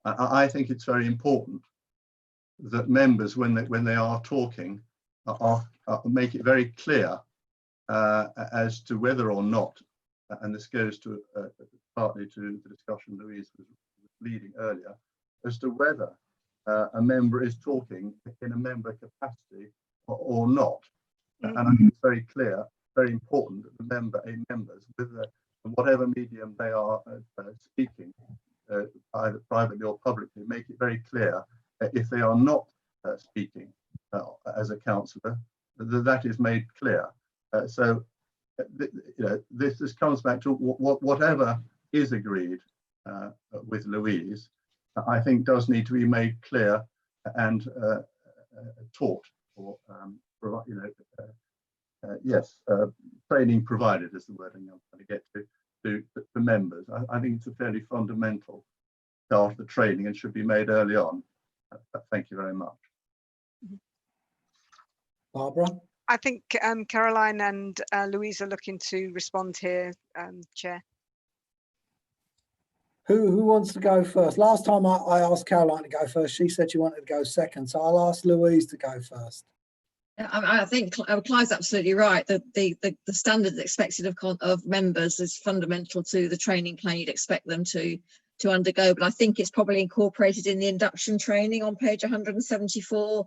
I think it's very important that members, when they are talking, make it very clear as to whether or not, and this goes to partly to the discussion Louise was leading earlier, as to whether a member is talking in a member capacity or not. And I think it's very clear, very important that the members, with whatever medium they are speaking, either privately or publicly, make it very clear if they are not speaking as a councillor, that is made clear. So this comes back to whatever is agreed with Louise, I think does need to be made clear and taught, or training provided is the word I'm trying to get to the members. I think it's a fairly fundamental part of the training and should be made early on. Thank you very much. Barbara? I think Caroline and Louise are looking to respond here, Chair. Who wants to go first? Last time I asked Caroline to go first, she said she wanted to go second, so I'll ask Louise to go first. I think Clive's absolutely right. The standard expected of members is fundamental to the training plan you'd expect them to undergo. But I think it's probably incorporated in the induction training on page 174,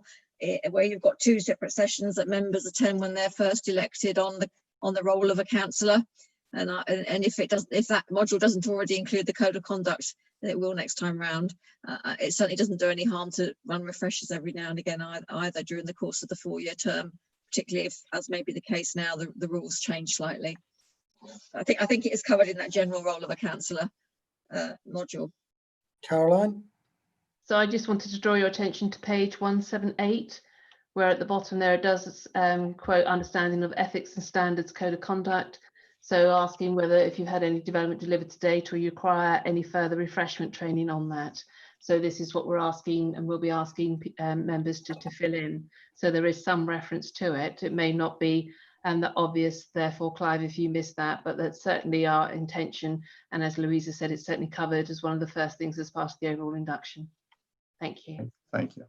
where you've got 2 separate sessions that members attend when they're first elected on the role of a councillor. And if that module doesn't already include the code of conduct, then it will next time round. It certainly doesn't do any harm to run refreshers every now and again either during the course of the 4-year term, particularly if, as may be the case now, the rules change slightly. I think it is covered in that general role of a councillor module. Caroline? So I just wanted to draw your attention to page 178, where at the bottom there it does quote understanding of ethics and standards code of conduct. So asking whether if you've had any development delivered to date or you require any further refreshment training on that. So this is what we're asking, and we'll be asking members to fill in. So there is some reference to it. It may not be that obvious, therefore, Clive, if you missed that, but that's certainly our intention. And as Louisa said, it's certainly covered as one of the first things as part of the overall induction. Thank you. Thank you.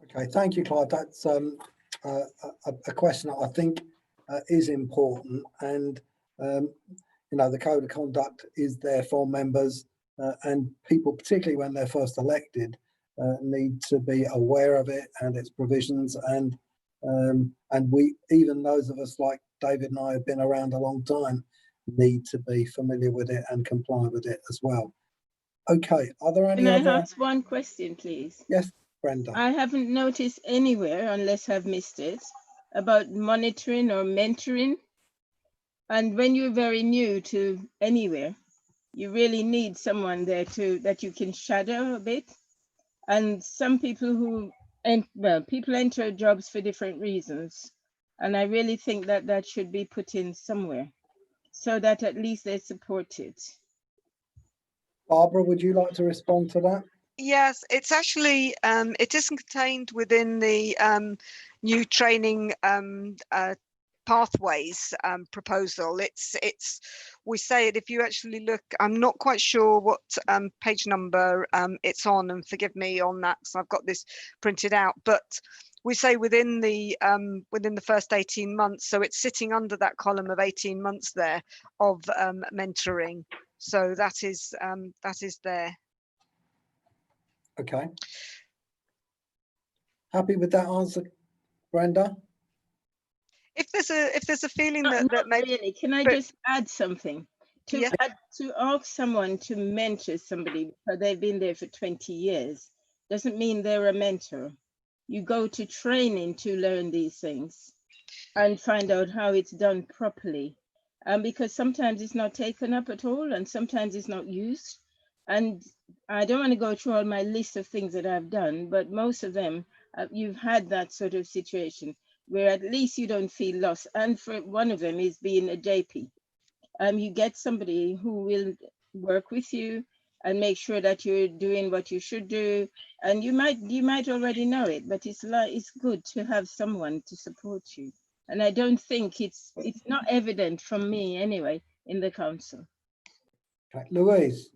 Okay, thank you, Clive. That's a question that I think is important, and the code of conduct is there for members, and people, particularly when they're first elected, need to be aware of it and its provisions, and we, even those of us like David and I have been around a long time, need to be familiar with it and comply with it as well. Okay, are there any other? Can I ask one question, please? Yes, Brenda. I haven't noticed anywhere, unless I've missed it, about monitoring or mentoring. And when you're very new to anywhere, you really need someone there that you can shadow a bit. And some people people enter jobs for different reasons. And I really think that should be put in somewhere so that at least they're supported. Barbara, would you like to respond to that? Yes, it's actually it isn't contained within the new training pathways proposal. We say it, if you actually look, I'm not quite sure what page number it's on, and forgive me on that because I've got this printed out, but we say within the first 18 months, so it's sitting under that column of 18 months there of mentoring. So that is there. Okay. Happy with that answer, Brenda? If there's a feeling that maybe really, can I just add something? To ask someone to mentor somebody because they've been there for 20 years doesn't mean they're a mentor. You go to training to learn these things and find out how it's done properly. Because sometimes it's not taken up at all, and sometimes it's not used. And I don't want to go through all my list of things that I've done, but most of them, you've had that sort of situation where at least you don't feel lost. And for one of them is being a JP. You get somebody who will work with you and make sure that you're doing what you should do. And you might already know it, but it's good to have someone to support you. And I don't think it's not evident from me anyway in the council. Okay. Louise.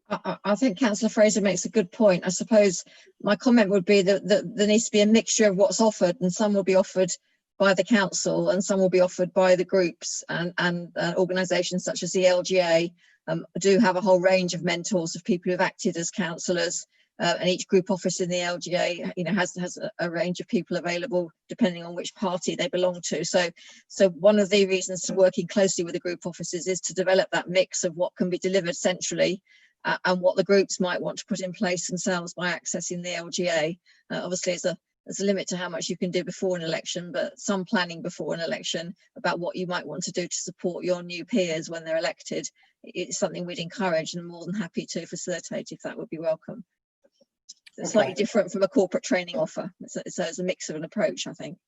I think Councillor Fraser makes a good point. I suppose my comment would be that there needs to be a mixture of what's offered, and some will be offered by the council and some will be offered by the groups and organisations such as the LGA do have a whole range of mentors of people who've acted as councillors, and each group office in the LGA, has a range of people available depending on which party they belong to. So one of the reasons to working closely with the group offices is to develop that mix of what can be delivered centrally and what the groups might want to put in place themselves by accessing the LGA. Obviously, there's a limit to how much you can do before an election, but some planning before an election about what you might want to do to support your new peers when they're elected, it's something we'd encourage and more than happy to facilitate if that would be welcome. It's slightly different from a corporate training offer. So it's a mix of an approach, I think.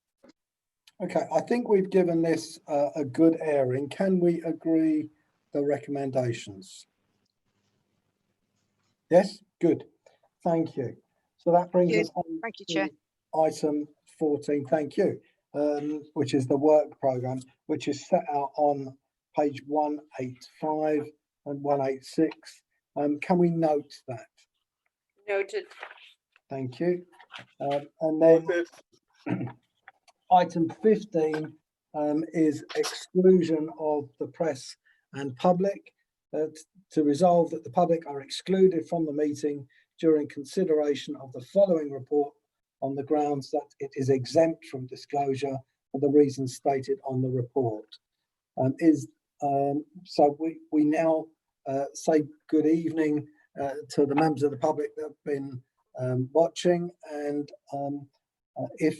Okay, I think we've given this a good airing. Can we agree the recommendations? Yes, good. Thank you. So that brings us on Thank you, to Chair. item 14. Thank you. Which is the work programme, which is set out on page 185 and 186. Can we note that? Noted. Thank you. And then item 15 is exclusion of the press and public. To resolve that the public are excluded from the meeting during consideration of the following report on the grounds that it is exempt from disclosure for the reasons stated on the report. So we now say good evening to the members of the public that have been watching, and if